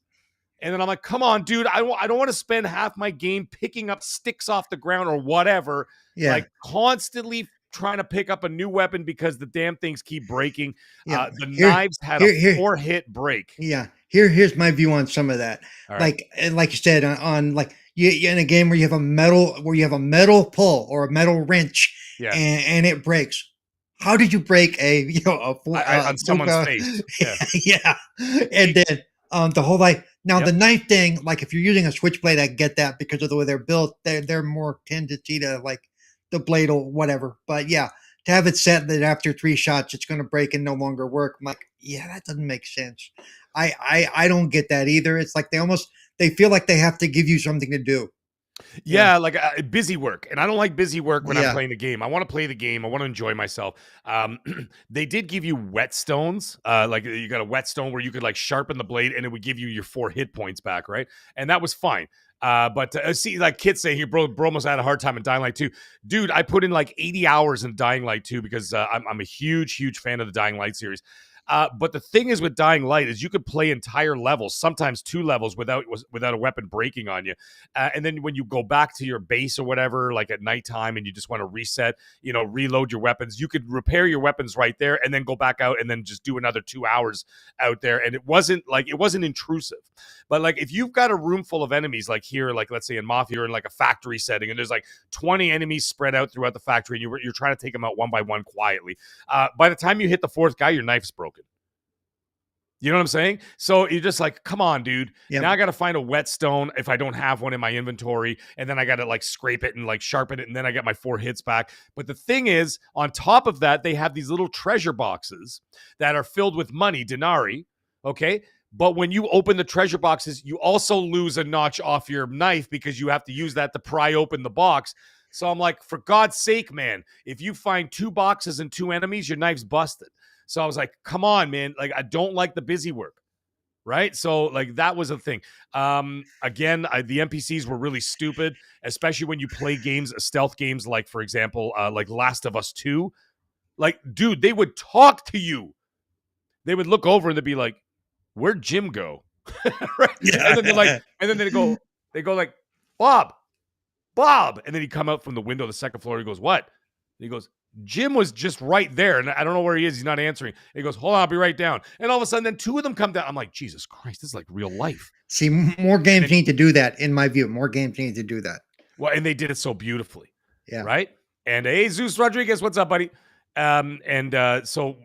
And then I'm like, come on, dude. I don't want to spend half my game picking up sticks off the ground or whatever, Yeah. like constantly trying to pick up a new weapon because the damn things keep breaking. Yeah. The Here knives had a here 4-hit break. yeah. Here's my view on some of that. All right. Like and like you said on like you in a game where you have a metal pull or a metal wrench Yeah. and it breaks. How did you break a On someone's face. Yeah. yeah. And then the whole like now Yep. the knife thing, like if you're using a switchblade, I get that because of the way they're built, they're more tendency to like the blade or whatever. But yeah, to have it set that after 3 shots it's going to break and no longer work, I'm like, yeah, that doesn't make sense. I don't get that either. It's like they feel like they have to give you something to do. Yeah, Yeah, like busy work, and I don't like busy work when I'm yeah, playing the game. I want to play the game. I want to enjoy myself. Um, they did give you whetstones, like you got a whetstone where you could like sharpen the blade, and it would give you your 4 hit points back, right? And that was fine. But see, like Kit saying here, bro almost had a hard time in Dying Light 2. Dude, I put in like 80 hours in Dying Light 2 because I'm a huge fan of the Dying Light series. But the thing is with Dying Light is you could play entire levels, sometimes 2 levels without a weapon breaking on you. And then when you go back to your base or whatever, like at nighttime, and you just want to reset, reload your weapons, you could repair your weapons right there, and then go back out and then just do another 2 hours out there. And it wasn't intrusive. But like if you've got a room full of enemies, like here, like let's say in Mafia, or in like a factory setting, and there's like 20 enemies spread out throughout the factory, and you're trying to take them out one by one quietly. By the time you hit the fourth guy, your knife's broken. You know what I'm saying? So you're just like, come on, dude. yeah. Now I got to find a whetstone if I don't have one in my inventory. And then I got to like scrape it and like sharpen it. And then I get my 4 hits back. But the thing is, on top of that, they have these little treasure boxes that are filled with money, denarii. Okay. But when you open the treasure boxes, you also lose a notch off your knife because you have to use that to pry open the box. So I'm like, for God's sake, man, if you find 2 boxes and 2 enemies, your knife's busted. So I was like, come on, man. Like, I don't like the busy work. Right. So, like, that was a thing. Again, the NPCs were really stupid, especially when you play games, stealth games, like, for example, like Last of Us 2. Like, dude, they would talk to you. They would look over and they'd be like, where'd Jim go? Right. And then they're like, and then they go like, Bob. And then he'd come out from the window of the second floor. He goes, what? And he goes, Jim was just right there, and I don't know where he is. He's not answering. He goes, hold on, I'll be right down. And all of a sudden, then 2 of them come down. I'm like, Jesus Christ, this is like real life. See, more games need to do that, in my view. More games need to do that. Well, and they did it so beautifully. Yeah. Right? And hey, Zeus Rodriguez, what's up, buddy? So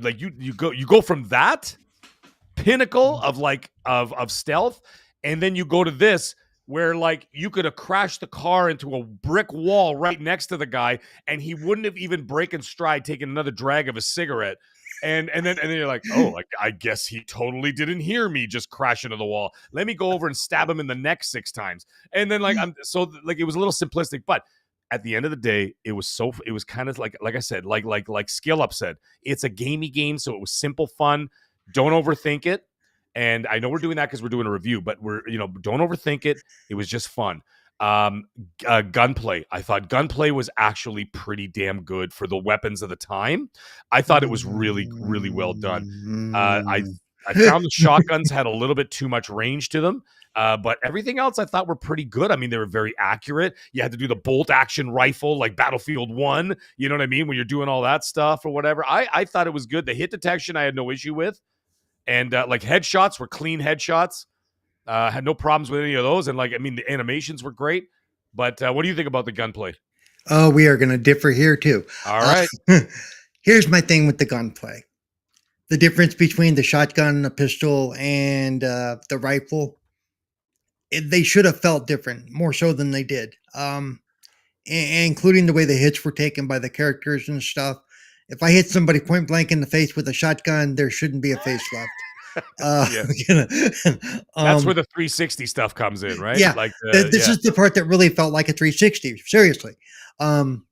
like you go from that pinnacle of like of stealth, and then you go to this where like you could have crashed the car into a brick wall right next to the guy and he wouldn't have even breaking stride, taking another drag of a cigarette. And then you're like, oh, I guess he totally didn't hear me just crash into the wall. Let me go over and stab him in the neck 6 times. And then like I'm so like it was a little simplistic, but at the end of the day, it was kind of like I said, like Skill Up said, it's a gamey game, so it was simple fun. Don't overthink it. And I know we're doing that because we're doing a review, but don't overthink it. It was just fun. Um, Gunplay. I thought Gunplay was actually pretty damn good for the weapons of the time. I thought it was really, really well done. Uh, I I found the shotguns had a little bit too much range to them. But everything else I thought were pretty good. I mean, they were very accurate. You had to do the bolt action rifle like Battlefield 1. You know what I mean? When you're doing all that stuff or whatever. I thought it was good. The hit detection I had no issue with. And like headshots were clean headshots. Had no problems with any of those. And like, I mean, the animations were great. But what do you think about the gunplay? Oh, we are going to differ here too. All right. Here's my thing with the gunplay. The difference between the shotgun, the pistol, and the rifle, they should have felt different, more so than they did. Including the way the hits were taken by the characters and stuff. If I hit somebody point blank in the face with a shotgun, there shouldn't be a face left. Yeah. You know, That's where the 360 stuff comes in, right? yeah, Like, this yeah, is the part that really felt like a 360. Seriously, um,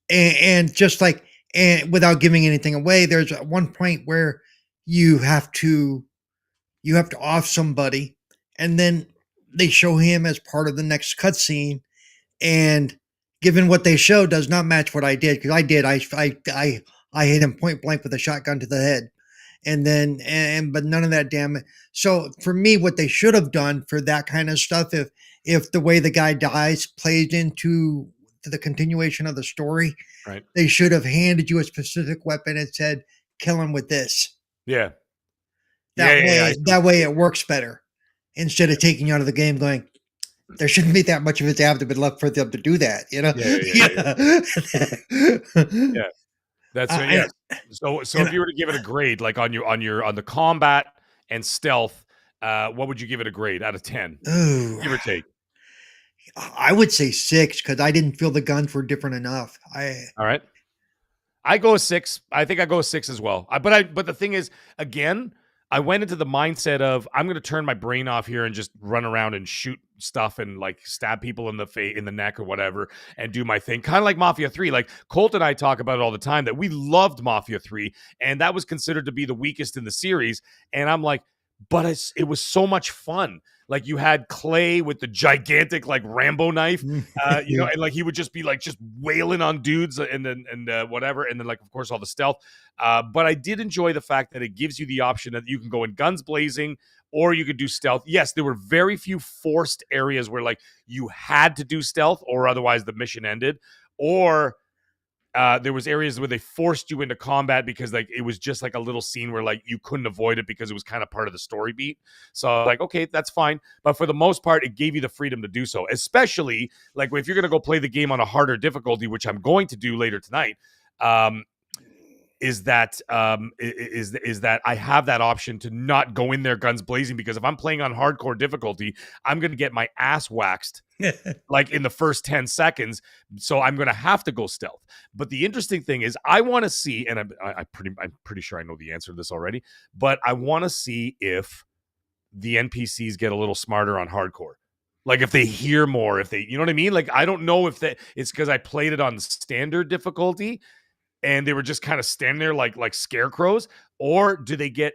and just like, and without giving anything away, there's at one point where you have to off somebody, and then they show him as part of the next cutscene, and given what they show does not match what I did, because I hit him point blank with a shotgun to the head, and then but none of that damage. So for me, what they should have done for that kind of stuff, if the way the guy dies plays into the continuation of the story, right. they should have handed you a specific weapon and said, "Kill him with this." Yeah. That Yeah. way, it works better instead of taking you out of the game going, there shouldn't be that much of his abdomen left for them to do that, you know? Yeah. That's I, yes. So and if you were to give it a grade, like on the combat and stealth, what would you give it a grade out of 10? ooh, Give or take. I would say 6 because I didn't feel the guns were different enough. All right. I go a 6. I think I go a 6 as well. But the thing is, again, I went into the mindset of I'm going to turn my brain off here and just run around and shoot stuff and like stab people in the neck or whatever and do my thing. Kind of like Mafia 3. Like Colt and I talk about it all the time that we loved Mafia 3 and that was considered to be the weakest in the series. And I'm like, but it was so much fun. Like you had Clay with the gigantic like Rambo knife, and like he would just be like just wailing on dudes and whatever, and then like of course all the stealth. But I did enjoy the fact that it gives you the option that you can go in guns blazing or you could do stealth. Yes, there were very few forced areas where like you had to do stealth or otherwise the mission ended, or there was areas where they forced you into combat because like it was just like a little scene where like you couldn't avoid it because it was kind of part of the story beat. So like, okay, that's fine. But for the most part, it gave you the freedom to do so, especially like if you're going to go play the game on a harder difficulty, which I'm going to do later tonight. Is that I have that option to not go in there guns blazing, because if I'm playing on hardcore difficulty, I'm going to get my ass waxed like in the first 10 seconds. So I'm going to have to go stealth. But the interesting thing is I want to see, and I'm pretty sure I know the answer to this already, but I want to see if the NPCs get a little smarter on hardcore. Like if they hear more, if they, you know what I mean? Like, I don't know if it's because I played it on standard difficulty and they were just kind of standing there like scarecrows, or do they get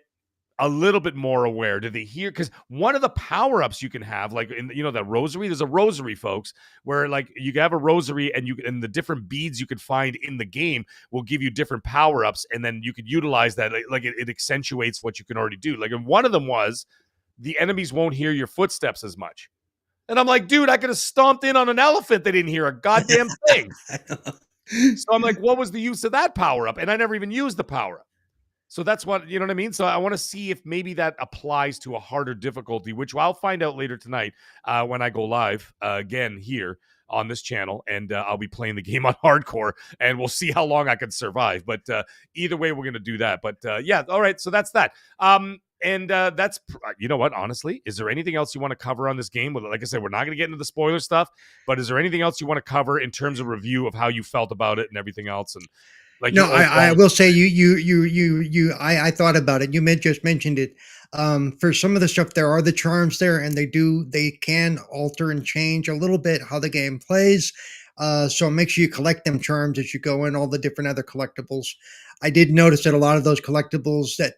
a little bit more aware? Do they hear? Because one of the power-ups you can have, like in that rosary, there's a rosary, folks, where like you can have a rosary and the different beads you could find in the game will give you different power-ups, and then you could utilize that. Like it accentuates what you can already do. Like, and one of them was the enemies won't hear your footsteps as much. And I'm like, dude, I could have stomped in on an elephant. They didn't hear a goddamn thing. So I'm like, what was the use of that power-up? And I never even used the power-up. So that's what, you know what I mean? So I want to see if maybe that applies to a harder difficulty, which I'll find out later tonight when I go live again here on this channel. And I'll be playing the game on hardcore, and we'll see how long I can survive. But either way, we're going to do that. But yeah, all right. So that's that. And that's, you know what, honestly, is there anything else you want to cover on this game? Well, like I said, we're not going to get into the spoiler stuff, but is there anything else you want to cover in terms of review of how you felt about it and everything else? And Like No, you open all I the will say I thought about it. You just mentioned it. For some of the stuff, there are the charms there, and they can alter and change a little bit how the game plays. So make sure you collect them charms as you go in, all the different other collectibles. I did notice that a lot of those collectibles that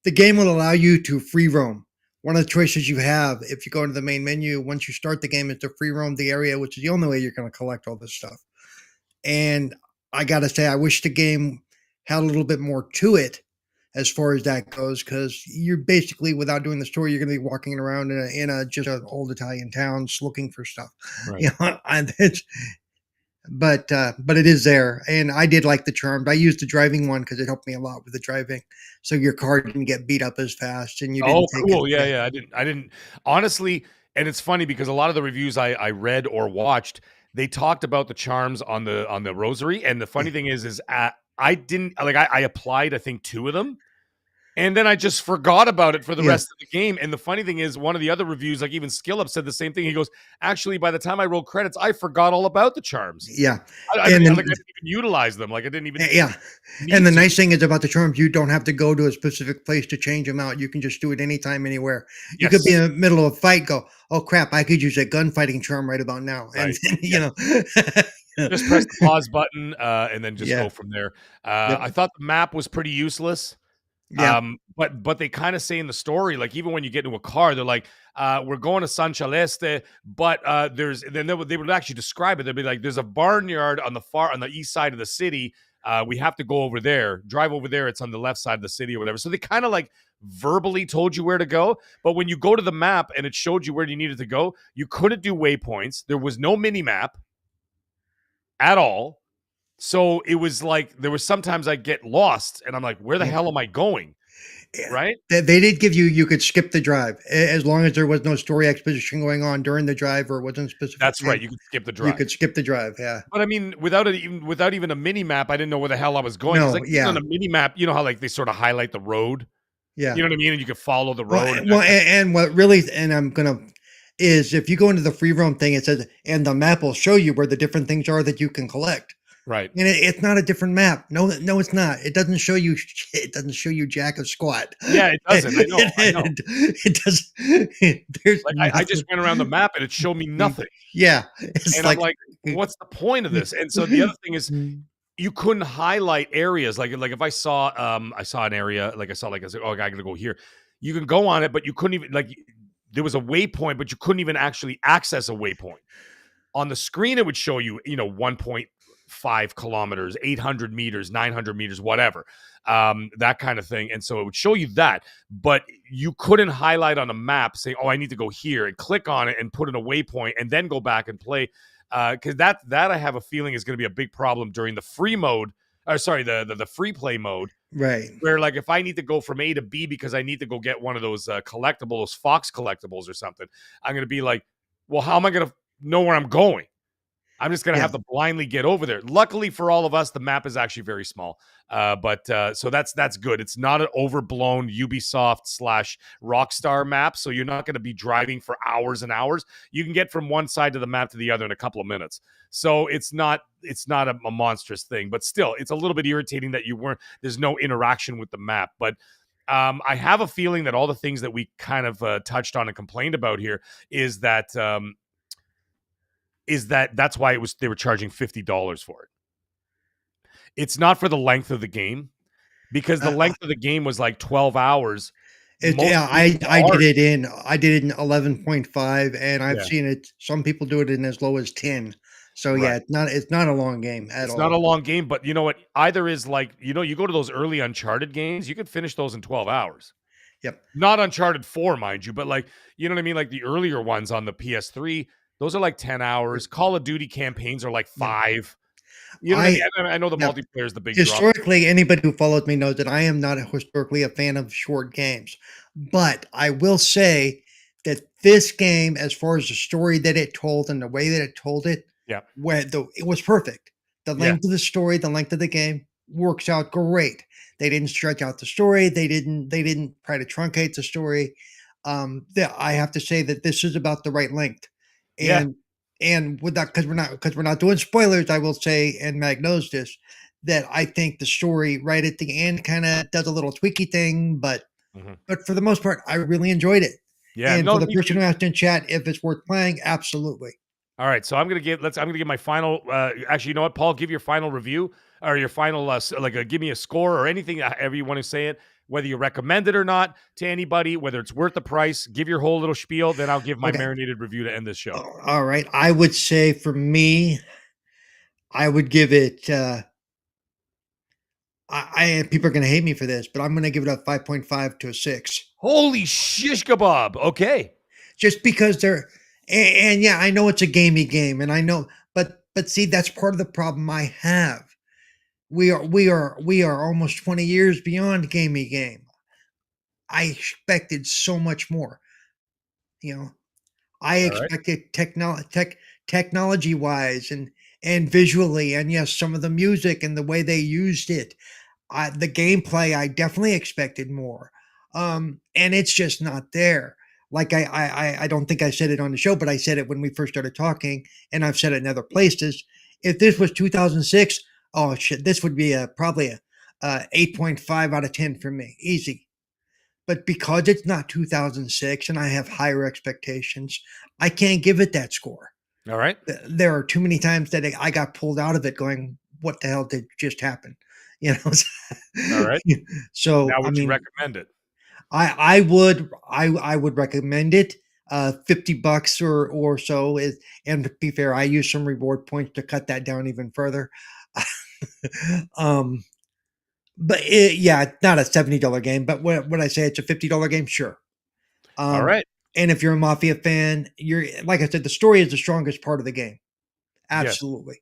the game will allow you to free roam. One of the choices you have if you go into the main menu once you start the game is to free roam the area, which is the only way you're going to collect all this stuff. And I gotta say, I wish the game had a little bit more to it as far as that goes, because you're basically, without doing the story, you're going to be walking around in a just an old Italian towns looking for stuff. right. You know, and but it is there, and I did like the charms. I used the driving one because it helped me a lot with the driving, so your car didn't get beat up as fast, and you Oh, didn't take it. cool. Yeah, Yeah, yeah. I didn't honestly, and it's funny because a lot of the reviews I read or watched, they talked about the charms on the rosary. And the yeah, funny thing is I didn't like I applied, I think, two of them. And then I just forgot about it for the yeah, rest of the game. And the funny thing is, one of the other reviews, like even SkillUp, said the same thing. He goes, "Actually, by the time I rolled credits, I forgot all about the charms. yeah. I And didn't then like I didn't even utilize them. Like I didn't even Yeah. And need the to." nice thing is about the charms, you don't have to go to a specific place to change them out. You can just do it anytime, anywhere. You could be in Yes, the middle of a fight, go, oh crap, I could use a gunfighting charm right about now. And right. then, Yeah. Just press the pause button, and then just yeah. go from there. Yep. I thought the map was pretty useless. Yeah. But they kind of say in the story, like even when you get into a car, they're like, "We're going to San Celeste," but there's then they would actually describe it. They'd be like, "There's a barnyard on the east side of the city. We have to go over there, drive over there. It's on the left side of the city or whatever." So they kind of like verbally told you where to go, but when you go to the map and it showed you where you needed to go, you couldn't do waypoints. There was no mini map at all. So it was like there was sometimes I get lost and I'm like, where the Yeah. hell am I going? Yeah. Right? They did give you could skip the drive as long as there was no story exposition going on during the drive or it wasn't a specific That's right. thing. You could skip the You drive. could skip the drive. Yeah. But I mean, without even a mini map, I didn't know where the hell I was going. Because No. like even on Yeah. a mini map, you know how like they sort of highlight the road. Yeah. You know what I mean? And you can follow the Well, road and that well, kind of and what really, and I'm gonna is if you go into the free roam thing, it says, and the map will show you where the different things are that you can collect. right. And it's not a different map. No, no, it's not. It doesn't show you. It doesn't show you jack of squat. Yeah, it doesn't. I know. I know. It does. There's Like I just nothing. went around the map and it showed me nothing. Yeah, it's And I'm like. like, what's the point of this? And so the other thing is you couldn't highlight areas like if I saw an area like I said, oh, I gotta go here. You can go on it, but you couldn't even like there was a waypoint, but you couldn't even actually access a waypoint. On the screen, it would show you, 1.5 kilometers, 800 meters, 900 meters, whatever, that kind of thing. And so it would show you that, but you couldn't highlight on a map saying, "Oh, I need to go here," and click on it and put in a waypoint and then go back and play. Because that I have a feeling is going to be a big problem during the free mode. Sorry, the free play mode, Right. where like if I need to go from A to B because I need to go get one of those collectibles, Fox collectibles or something, I'm going to be like, well, how am I going to know where I'm going? I'm just gonna Yeah. have to blindly get over there. Luckily for all of us, the map is actually very small. But so that's good. It's not an overblown Ubisoft slash Rockstar map, so you're not going to be driving for hours and hours. You can get from one side of the map to the other in a couple of minutes. So it's not a monstrous thing, but still, it's a little bit irritating that there's no interaction with the map. But I have a feeling that all the things that we kind of touched on and complained about here is that that's why they were charging $50 for it. It's not for the length of the game because the Uh, length of the game was like 12 hours. Most yeah, games I are. did it in 11.5, and I've Yeah, seen it. Some people do it in as low as 10. So yeah, right. it's not a long game at It's not all. a long game, but you know what? Either is like, you go to those early Uncharted games, you could finish those in 12 hours. Yep. Not Uncharted 4, mind you, but like, you know what I mean? Like the earlier ones on the PS3, those are like 10 Yep. hours. Call of Duty campaigns are like Yeah. 5. You know what I I mean? I know the yeah. multiplayer is the big draw. Historically, anybody who follows me knows that I am not historically a fan of short games. But I will say that this game, as far as the story that it told and the way that it told it, Yeah. it was perfect. The Yeah. length of the story, the length of the game works out great. They didn't stretch out the story. They didn't try to truncate the story. I have to say that this is about the right length. Yeah. And with that, because we're not doing spoilers, I will say, and Mag knows this, that I think the story right at the end kind of does a little tweaky thing, Mhm. but for the most part, I really enjoyed it. Yeah, And for no, the person who asked in chat if it's worth playing, absolutely. all right, so I'm gonna give my final. Actually, you know what, Paul, give your final review or your final give me a score or anything, however you want to say it. Whether you recommend it or not to anybody, whether it's worth the price, give your whole little spiel. Then I'll give my Okay. marinated review to end this show. All right. I would say for me, I would give it. People are going to hate me for this, but I'm going to give it a 5.5 to a 6, Holy shish kebab! Okay, just because they're. And yeah, I know it's a gamey game, and I know, but see, that's part of the problem I have. We are almost 20 years beyond gamey game. I expected so much more. You know, I all right, expected technology wise and visually, and yes, some of the music and the way they used it. The gameplay, I definitely expected more, and it's just not there. Like I don't think I said it on the show, but I said it when we first started talking, and I've said it in other places. If this was 2006, oh shit, this would be probably a 8.5 out of 10 for me, easy. But because it's not 2006 and I have higher expectations, I can't give it that score. all right, There are too many times that I got pulled out of it going, what the hell did just happen? You all know? right. So, Now, I would you mean, recommend it? I would recommend it. $50 or so is, and to be fair, I use some reward points to cut that down even further. um, but yeah, it's not a $70 game, but when I say it's a $50 game, sure. All Um, right. and if you're a Mafia fan, you're like I said, the story is the strongest part of the game. Yes. Absolutely.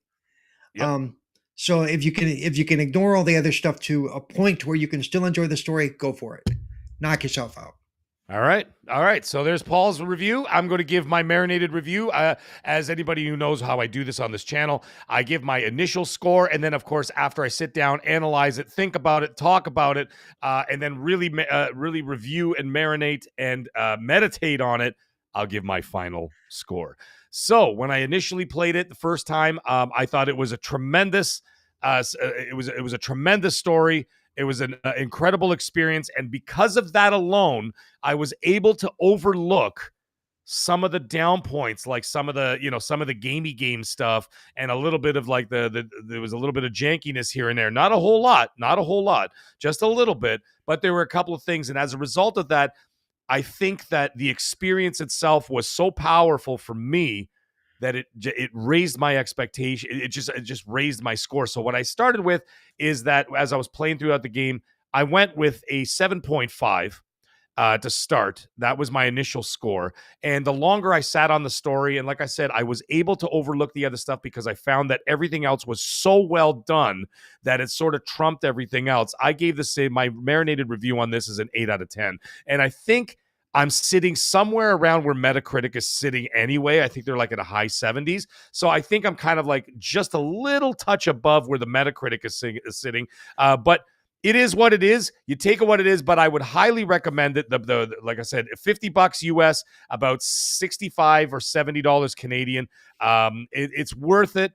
Yep. Um, so if you can ignore all the other stuff to a point where you can still enjoy the story, go for it. Knock yourself out. All right. All right. So there's Paul's review. I'm going to give my marinated review. As anybody who knows how I do this on this channel, I give my initial score. And then, of course, after I sit down, analyze it, think about it, talk about it, and then really review and marinate and meditate on it, I'll give my final score. So when I initially played it the first time, I thought it was a tremendous, it was a tremendous story. It was an incredible experience. And because of that alone, I was able to overlook some of the down points, like some of the gamey game stuff, and a little bit of like there was a little bit of jankiness here and there. Not a whole lot, not a whole lot, just a little bit. But there were a couple of things, and as a result of that, I think that the experience itself was so powerful for me that it raised my expectation. It just raised my score. So what I started with is that as I was playing throughout the game, I went with a 7.5 to start. That was my initial score. And the longer I sat on the story, and like I said, I was able to overlook the other stuff because I found that everything else was so well done that it sort of trumped everything else. I gave my marinated review on this is an 8 out of 10. And I think I'm sitting somewhere around where Metacritic is sitting anyway. I think they're like at a high 70s. So I think I'm kind of like just a little touch above where the Metacritic is sitting. But it is what it is. You take it what it is, but I would highly recommend it. Like I said, $50 US, about 65 or $70 Canadian. It's worth it.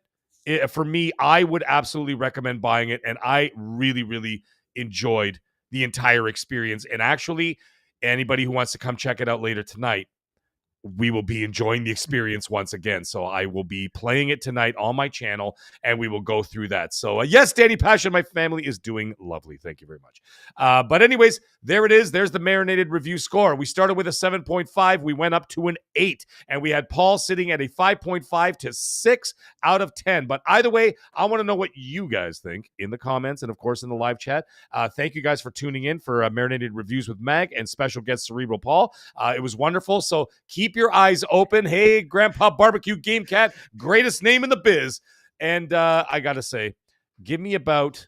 For me. I would absolutely recommend buying it, and I really, really enjoyed the entire experience. And actually, anybody who wants to come check it out later tonight, we will be enjoying the experience once again. So I will be playing it tonight on my channel, and we will go through that. So yes, Danny Passion, my family is doing lovely. Thank you very much. But anyways, there it is. There's the marinated review score. We started with a 7.5. We went up to an 8, and we had Paul sitting at a 5.5 to 6 out of 10. But either way, I want to know what you guys think in the comments and, of course, in the live chat. Thank you guys for tuning in for Marinated Reviews with Mag and special guest Cerebral Paul. It was wonderful. So keep your eyes open. Hey, Grandpa Barbecue Game Cat, greatest name in the biz. And I got to say, give me about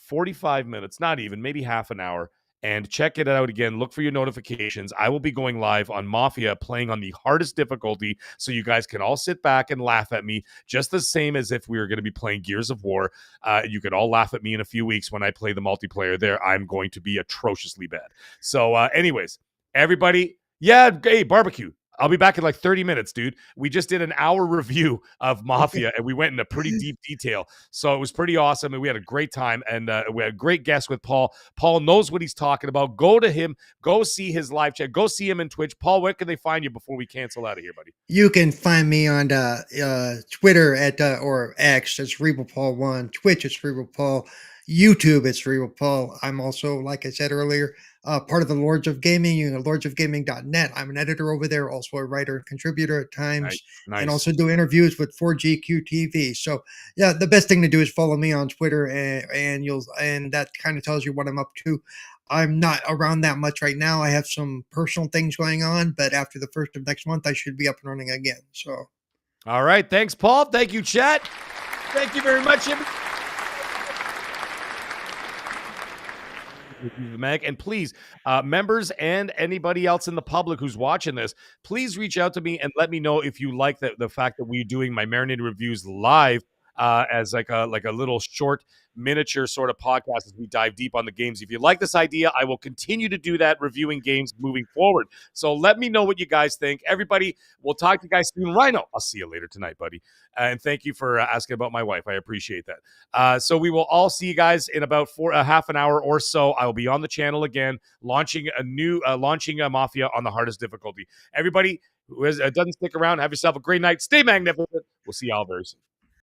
45 minutes, not even, maybe half an hour, and check it out again. Look for your notifications. I will be going live on Mafia, playing on the hardest difficulty, so you guys can all sit back and laugh at me, just the same as if we were going to be playing Gears of War. You could all laugh at me in a few weeks when I play the multiplayer there. I'm going to be atrociously bad. So anyways, everybody, yeah, hey, barbecue. I'll be back in like 30 minutes, dude. We just did an hour review of Okay. Mafia and we went into pretty deep detail. So it was pretty awesome and we had a great time and we had a great guest with Paul. Paul knows what he's talking about. Go to him, go see his live chat, go see him in Twitch. Paul, where can they find you before we cancel out of here, buddy? You can find me on Twitter at or X. It's Cerebral Paul One. Twitch it's Cerebral Paul. YouTube it's Cerebral Paul. I'm also, like I said earlier, part of the Lords of Gaming. You know, lordsofgaming.net. I'm an editor over there, also a writer and contributor at Nice. times, and Nice. also do interviews with 4GQ TV. So yeah, the best thing to do is follow me on Twitter, and that kind of tells you what I'm up to. I'm not around that much right now. I have some personal things going on, but after the first of next month, I should be up and running again. So, All right. Thanks, Paul. Thank you, chat. Thank you very much. Meg, and please, members and anybody else in the public who's watching this, please reach out to me and let me know if you like the fact that we're doing my Marinated reviews live as like a little short miniature sort of podcast as we dive deep on the games. If you like this idea, I will continue to do that, reviewing games moving forward. So let me know what you guys think. Everybody, we'll talk to you guys soon. Rhino, I'll see you later tonight, buddy. And thank you for asking about my wife. I appreciate that. So we will all see you guys in about half an hour or so. I will be on the channel again, launching a Mafia on the hardest difficulty. Everybody who doesn't stick around, have yourself a great night. Stay magnificent. We'll see y'all very soon.